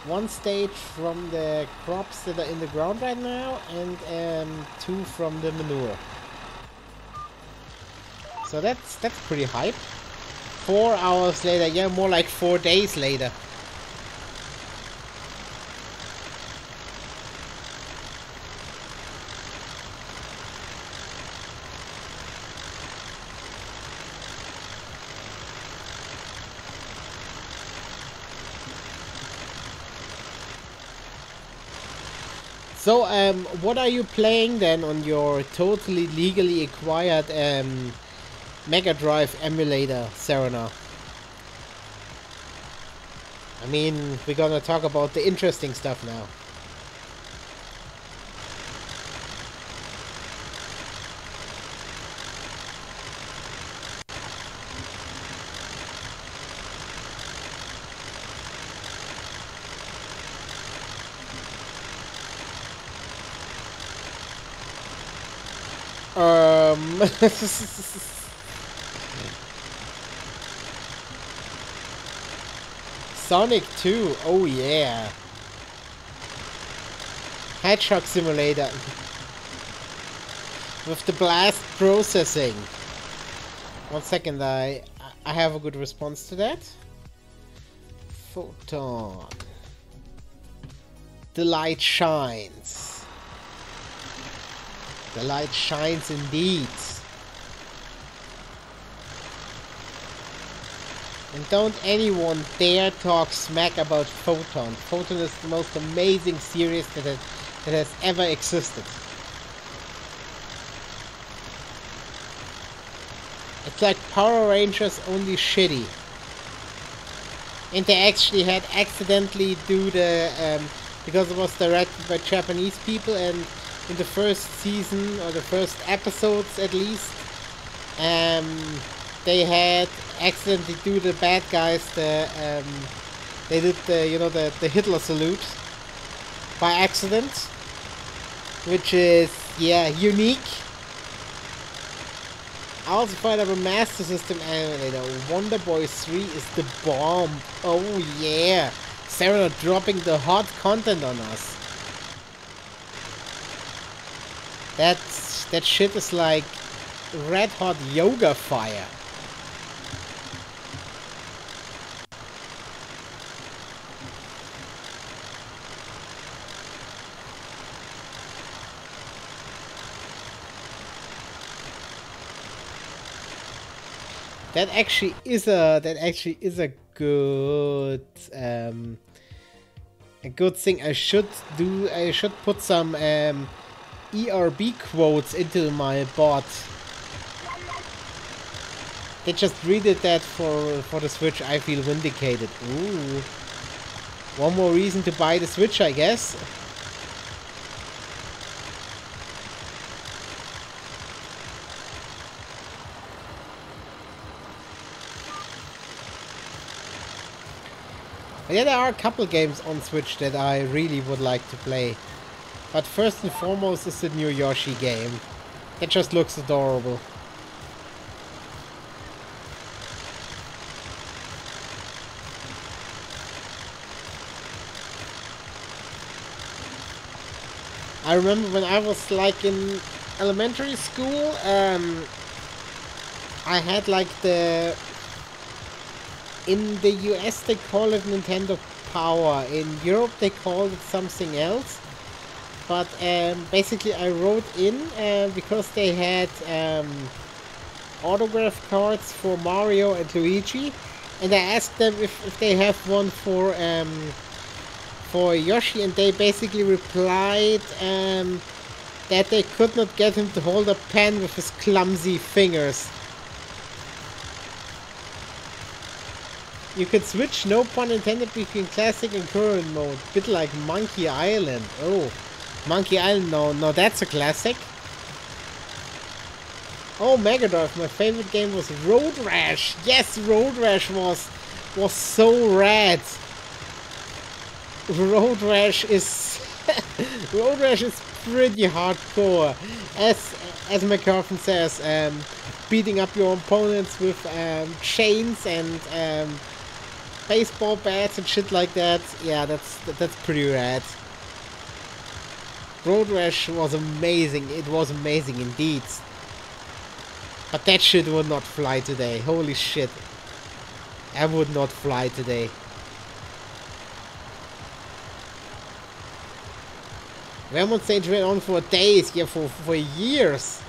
One stage from the crops that are in the ground right now, and 2 from the manure. So that's pretty hype. 4 hours later, yeah, more like 4 days later. So, what are you playing then on your totally legally acquired Mega Drive emulator, Serena? I mean, we're gonna talk about the interesting stuff now. Sonic 2, oh yeah. Hedgehog Simulator. With the blast processing. 1 second, I have a good response to that. Photon. The light shines. The light shines indeed. And don't anyone dare talk smack about Photon. Photon is the most amazing series that has ever existed. It's like Power Rangers, only shitty. And they actually had accidentally do the because it was directed by Japanese people, and in the first season, or the first episodes at least, they had accidentally do the bad guys they did the Hitler salute by accident, which is, yeah, unique. I also find out a Master System emulator. Wonder Boy 3 is the bomb. Oh yeah, Sarah dropping the hot content on us. That shit is like red hot yoga fire. That actually is a good thing. I should put some ERB quotes into my bot. They just redid that for the Switch. I feel vindicated. Ooh. One more reason to buy the Switch, I guess. Yeah, there are a couple games on Switch that I really would like to play. But first and foremost is the new Yoshi game. It just looks adorable. I remember when I was like in elementary school, I had like in the US they call it Nintendo Power. In Europe they called it something else. But basically I wrote in because they had autograph cards for Mario and Luigi, and I asked them if they have one for Yoshi, and they basically replied that they could not get him to hold a pen with his clumsy fingers. You could switch, no pun intended, between classic and current mode. Bit like Monkey Island. Oh, Monkey Island, no, that's a classic. Oh, Mega Drive, my favorite game was Road Rash. Yes, Road Rash was so rad. Road Rash is Road Rash is pretty hardcore. As my girlfriend says, beating up your opponents with chains and baseball bats and shit like that. Yeah, that's pretty rad. Road Rash was amazing. It was amazing indeed. But that shit would not fly today. Holy shit. I would not fly today. Vermont Stage went on for days, yeah, for years.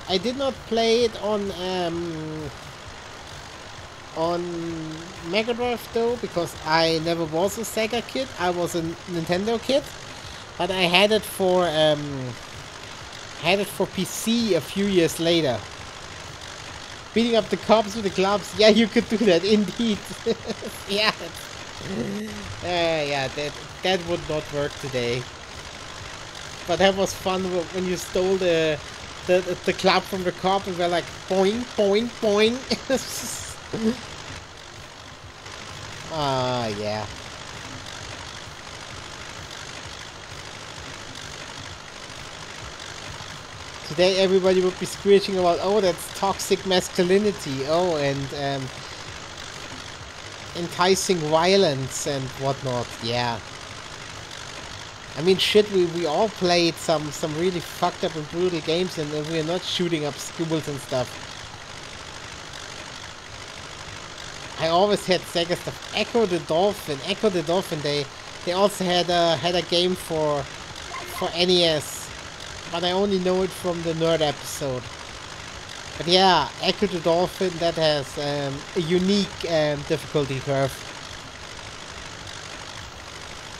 I did not play it on Mega Drive though, because I never was a Sega kid. I was a Nintendo kid, but I had it for PC a few years later. Beating up the cops with the clubs. Yeah, you could do that indeed. Yeah, yeah, that would not work today. But that was fun when you stole the club from the cop and were like boing boing boing. Ah, yeah. Today everybody would be screeching about, oh, that's toxic masculinity, oh, and enticing violence and whatnot. Yeah. I mean, shit, we all played some really fucked up and brutal games, and we're not shooting up schools and stuff. I always had Sega stuff. Echo the Dolphin, they also had a game for NES, but I only know it from the nerd episode. But yeah, Echo the Dolphin, that has a unique difficulty curve.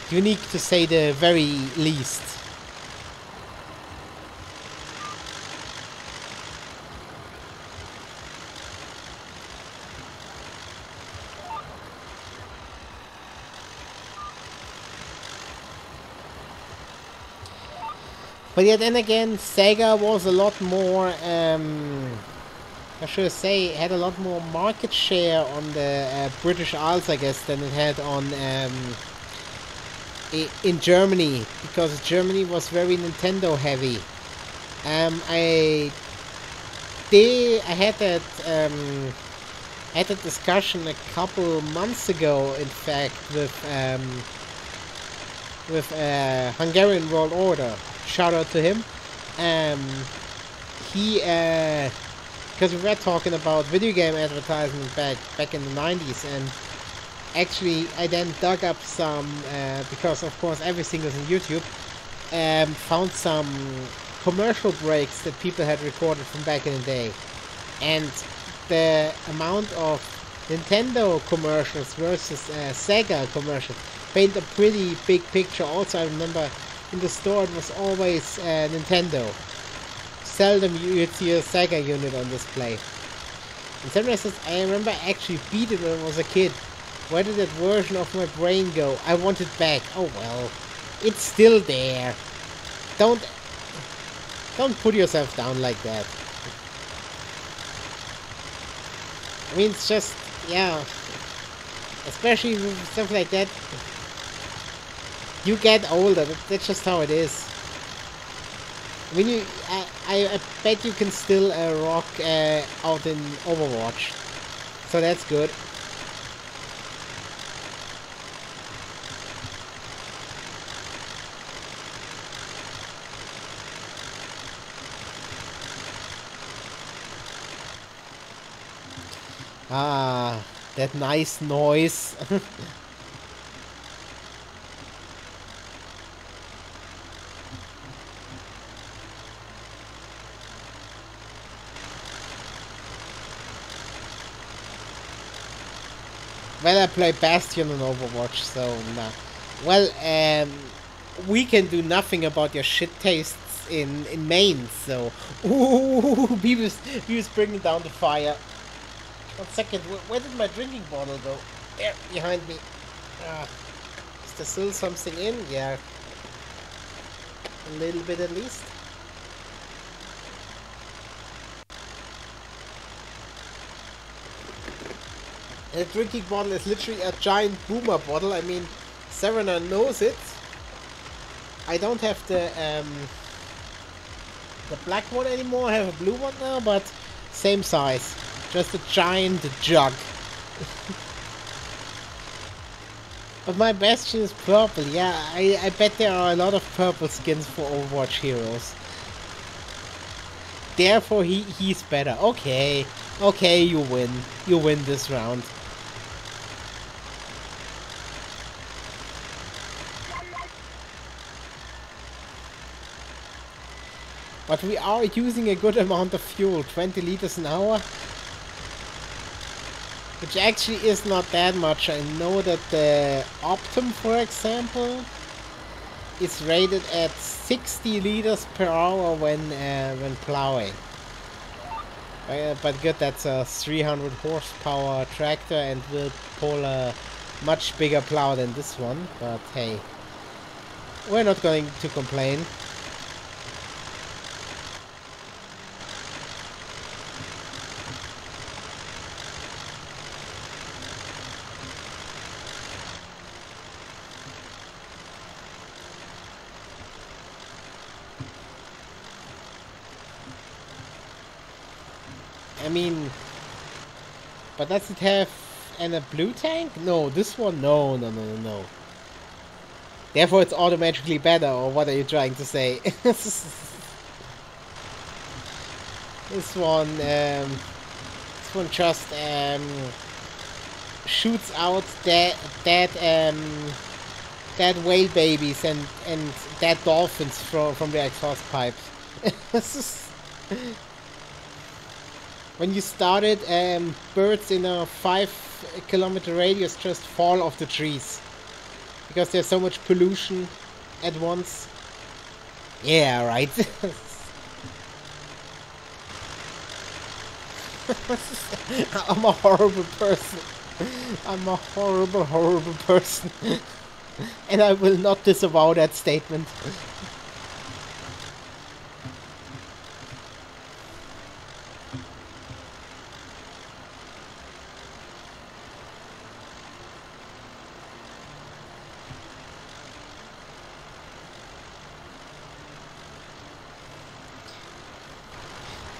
Unique to say the very least. But yet then again, Sega was a lot more, I should say, had a lot more market share on the British Isles, I guess, than it had on in Germany, because Germany was very Nintendo heavy. I had that discussion a couple months ago, in fact, with Hungarian World Order. Shout out to him. He because we were talking about video game advertisement back in the 90s, and actually I then dug up some because of course everything was on YouTube. Found some commercial breaks that people had recorded from back in the day, and the amount of Nintendo commercials versus Sega commercials paint a pretty big picture. Also, I remember in the store it was always Nintendo. Seldom you'd see a Sega unit on display. In some instances, I remember I actually beat it when I was a kid. Where did that version of my brain go? I want it back. Oh well, it's still there. Don't put yourself down like that. I mean, it's just, yeah, especially with stuff like that. You get older. That's just how it is. I mean, I bet you can still rock out in Overwatch, so that's good. Ah, that nice noise. Well, I play Bastion on Overwatch, so nah. Well, we can do nothing about your shit tastes in main, so... Ooh, Beavis bringing down the fire. 1 second, where did my drinking bottle go? There, behind me. Is there still something in? Yeah. A little bit at least. The drinking bottle is literally a giant boomer bottle. I mean, Serena knows it. I don't have the black one anymore. I have a blue one now, but same size. Just a giant jug. But my Bastion is purple. Yeah, I bet there are a lot of purple skins for Overwatch heroes. Therefore, he's better. Okay. Okay, you win. You win this round. But we are using a good amount of fuel. 20 liters an hour. Which actually is not that much. I know that the Optum, for example, is rated at 60 liters per hour when plowing. But good, that's a 300 horsepower tractor and will pull a much bigger plow than this one. But hey, we're not going to complain. I mean, but does it have a blue tank? No, this one, no. Therefore it's automatically better, or what are you trying to say? This one just shoots out dead whale babies and dead dolphins from the exhaust pipes. When you start it, birds in a 5-kilometer radius just fall off the trees. Because there's so much pollution at once. Yeah, right. I'm a horrible person. I'm a horrible, horrible person. And I will not disavow that statement.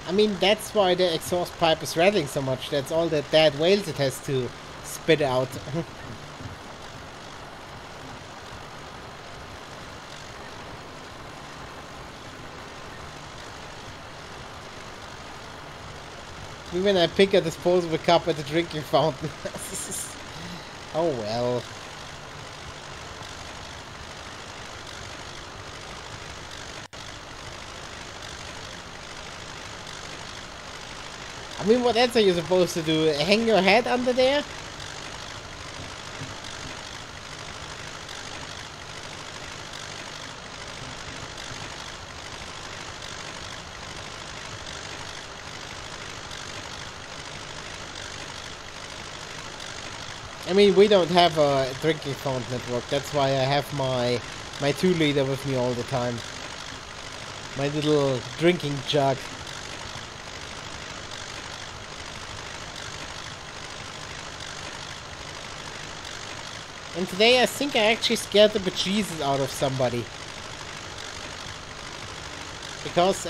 I mean, that's why the exhaust pipe is rattling so much. That's all the dead whales it has to spit out. When I pick a disposable cup at the drinking fountain. Oh well. I mean, what else are you supposed to do? Hang your head under there? I mean, we don't have a drinking fountain network. That's why I have my 2-liter with me all the time. My little drinking jug. And today I think I actually scared the bejesus out of somebody. Because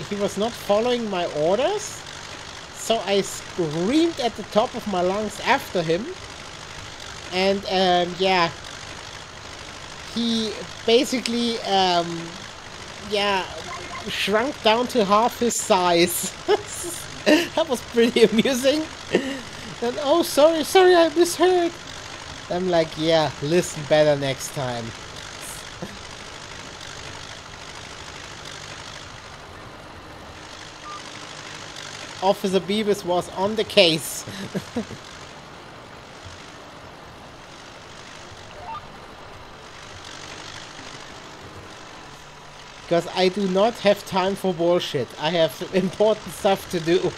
he was not following my orders. So I screamed at the top of my lungs after him. And yeah. He basically shrunk down to half his size. That was pretty amusing. And oh, sorry, I misheard. I'm like, yeah, listen better next time. Officer Beavis was on the case. Because I do not have time for bullshit. I have important stuff to do.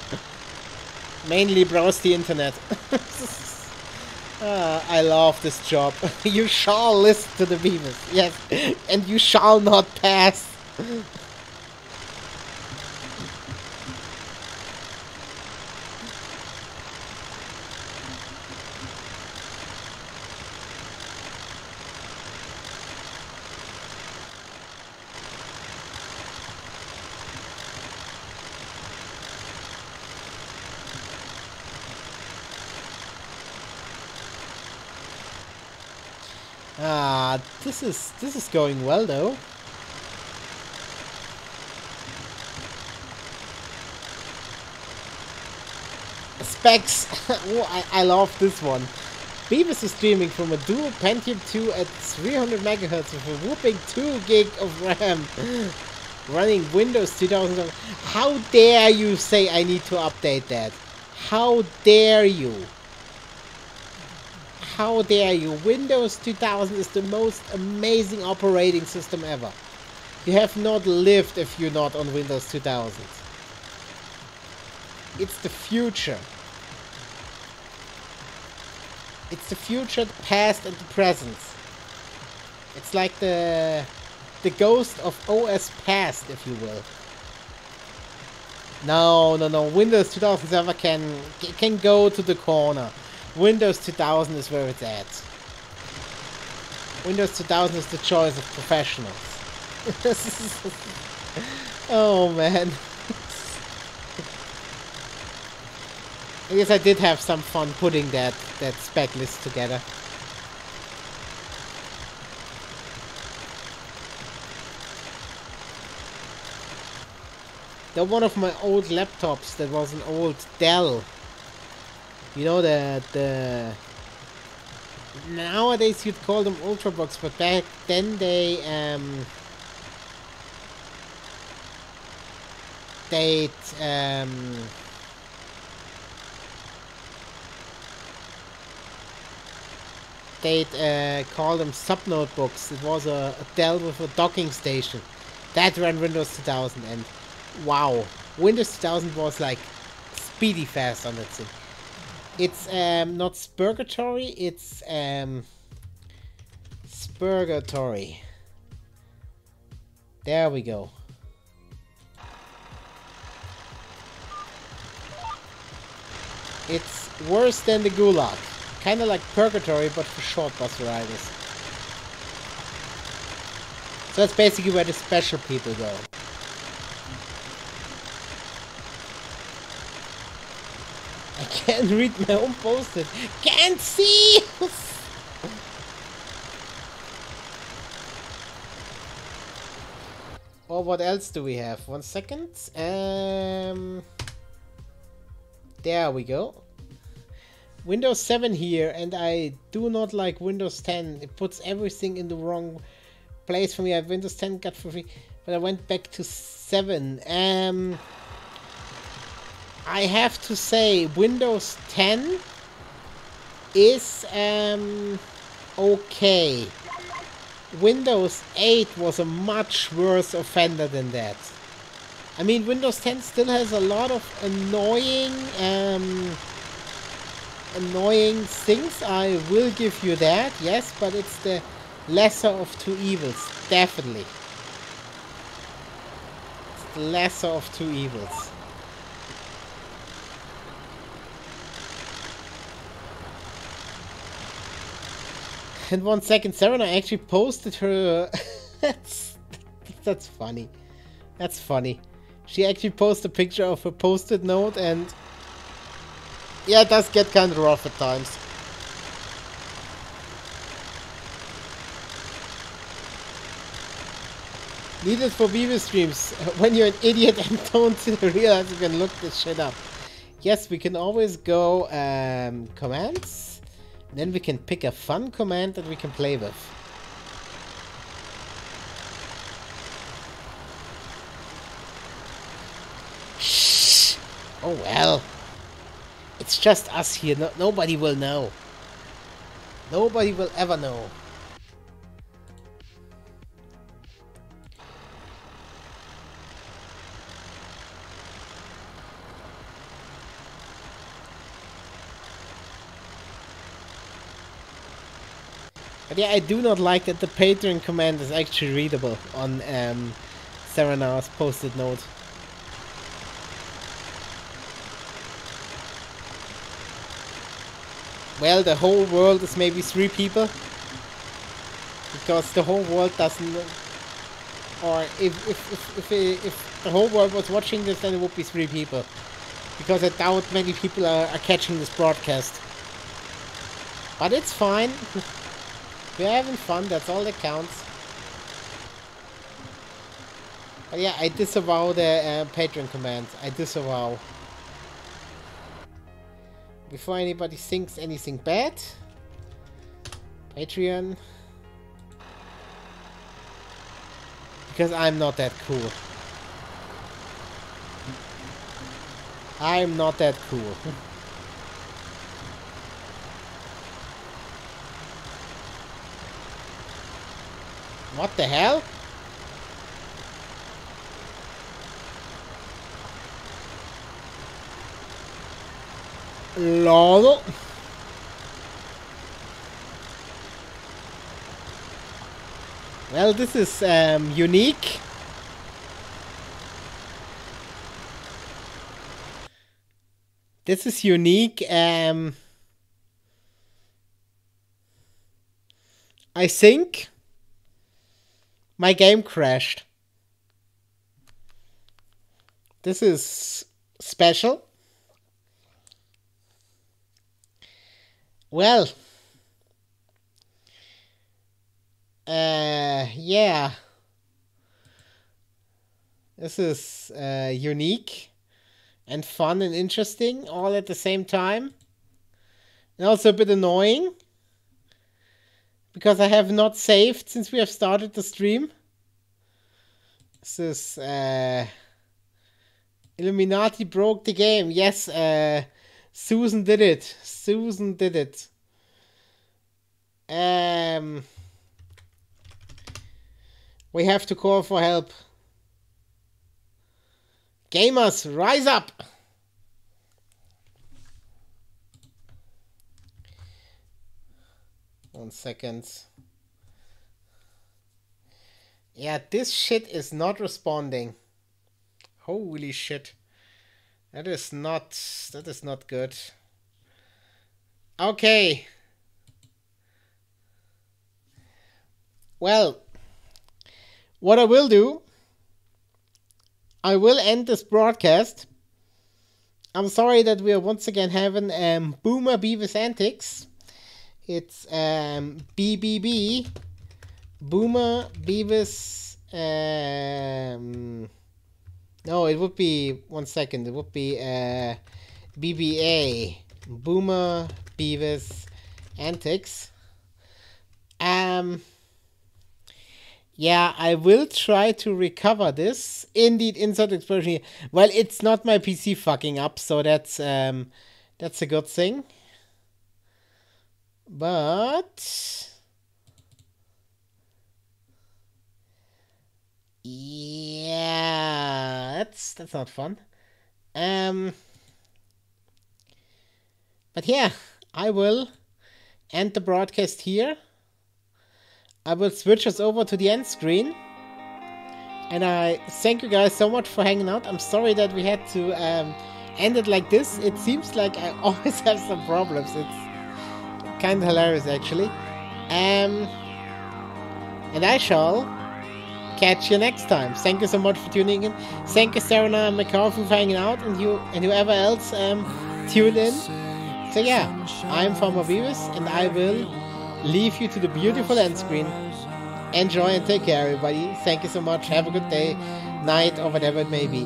Mainly browse the internet. I love this job. You shall listen to the Beavis. Yes. And you shall not pass. Ah, this is going well though. Specs. Oh, I love this one. Beavis is streaming from a dual Pentium 2 at 300 MHz with a whooping 2 gig of RAM. Running Windows 2000. How dare you say I need to update that? How dare you? How dare you? Windows 2000 is the most amazing operating system ever. You have not lived if you're not on Windows 2000. It's the future. It's the future, the past, and the present. It's like the ghost of OS past, if you will. No. Windows 2000 server can go to the corner. Windows 2000 is where it's at. Windows 2000 is the choice of professionals. Oh man. I guess I did have some fun putting that spec list together. They're one of my old laptops that was an old Dell. You know, the nowadays you'd call them Ultrabooks, but back then they they'd call them sub-notebooks. It was a Dell with a docking station. That ran Windows 2000 and wow. Windows 2000 was like speedy fast on that thing. It's not Spurgatory, it's Spurgatory. There we go. It's worse than the Gulag. Kinda like Purgatory, but for short bus riders. So that's basically where the special people go. I can't read my own post-it. Can't see! Oh, what else do we have? 1 second. There we go. Windows 7 here, and I do not like Windows 10. It puts everything in the wrong place for me. I have Windows 10 got for free, but I went back to 7. I have to say Windows 10 is okay. Windows 8 was a much worse offender than that. I mean, Windows 10 still has a lot of annoying things, I will give you that, yes, but it's the lesser of two evils, definitely. It's the lesser of two evils. And 1 second, Serena actually posted her... that's funny. That's funny. She actually posted a picture of a post-it note and... yeah, it does get kind of rough at times. Needed for Beaver streams. When you're an idiot and don't realize you can look this shit up. Yes, we can always go commands. And then we can pick a fun command that we can play with. Shh! Oh well. It's just us here. No, nobody will know. Nobody will ever know. But yeah, I do not like that the Patreon command is actually readable on Serena's post-it note. Well, the whole world is maybe 3 people. Because the whole world doesn't... or if the whole world was watching this, then it would be 3 people. Because I doubt many people are catching this broadcast. But it's fine. We're having fun, that's all that counts. But yeah, I disavow the Patreon commands. I disavow. Before anybody thinks anything bad. Patreon. Because I'm not that cool. I'm not that cool. What the hell? LOL. Well, this is unique. This is unique. I think my game crashed. This is special. Well, yeah. This is unique and fun and interesting all at the same time. And also a bit annoying. Because I have not saved since we have started the stream. This is Illuminati broke the game. Yes, Susan did it. Susan did it. We have to call for help. Gamers, rise up! 1 second. Yeah, this shit is not responding. Holy shit. That is not good. Okay. Well, what I will do, I will end this broadcast. I'm sorry that we are once again having Boomer Beavis Antics. It's BBB, Boomer Beavis. No, it would be 1 second. It would be BBA, Boomer Beavis Antics. Yeah, I will try to recover this. Indeed, insert explosion here. Well, it's not my PC fucking up, so that's a good thing. But yeah, that's not fun. But yeah, I will end the broadcast here. I will switch us over to the end screen. And I thank you guys so much for hanging out. I'm sorry that we had to end it like this. It seems like I always have some problems. It's kind of hilarious, actually. And I shall catch you next time. Thank you so much for tuning in. Thank you, Sarah McCarthy, for hanging out, and you and whoever else tuned in. So yeah, I'm Farmer Beavis, and I will leave you to the beautiful end screen. Enjoy and take care, everybody. Thank you so much. Have a good day, night, or whatever it may be.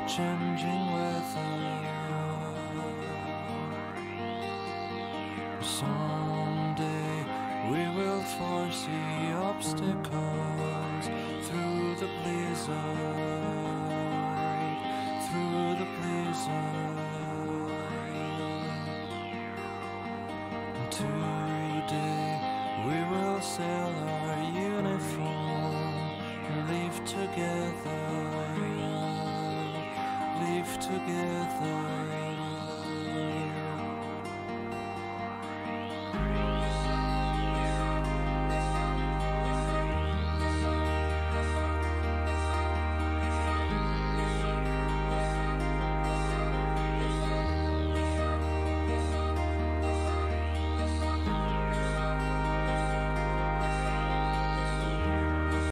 Changing weather. Someday we will foresee obstacles through the blizzard, through the blizzard. Today we will sell our uniform and live together. Live together.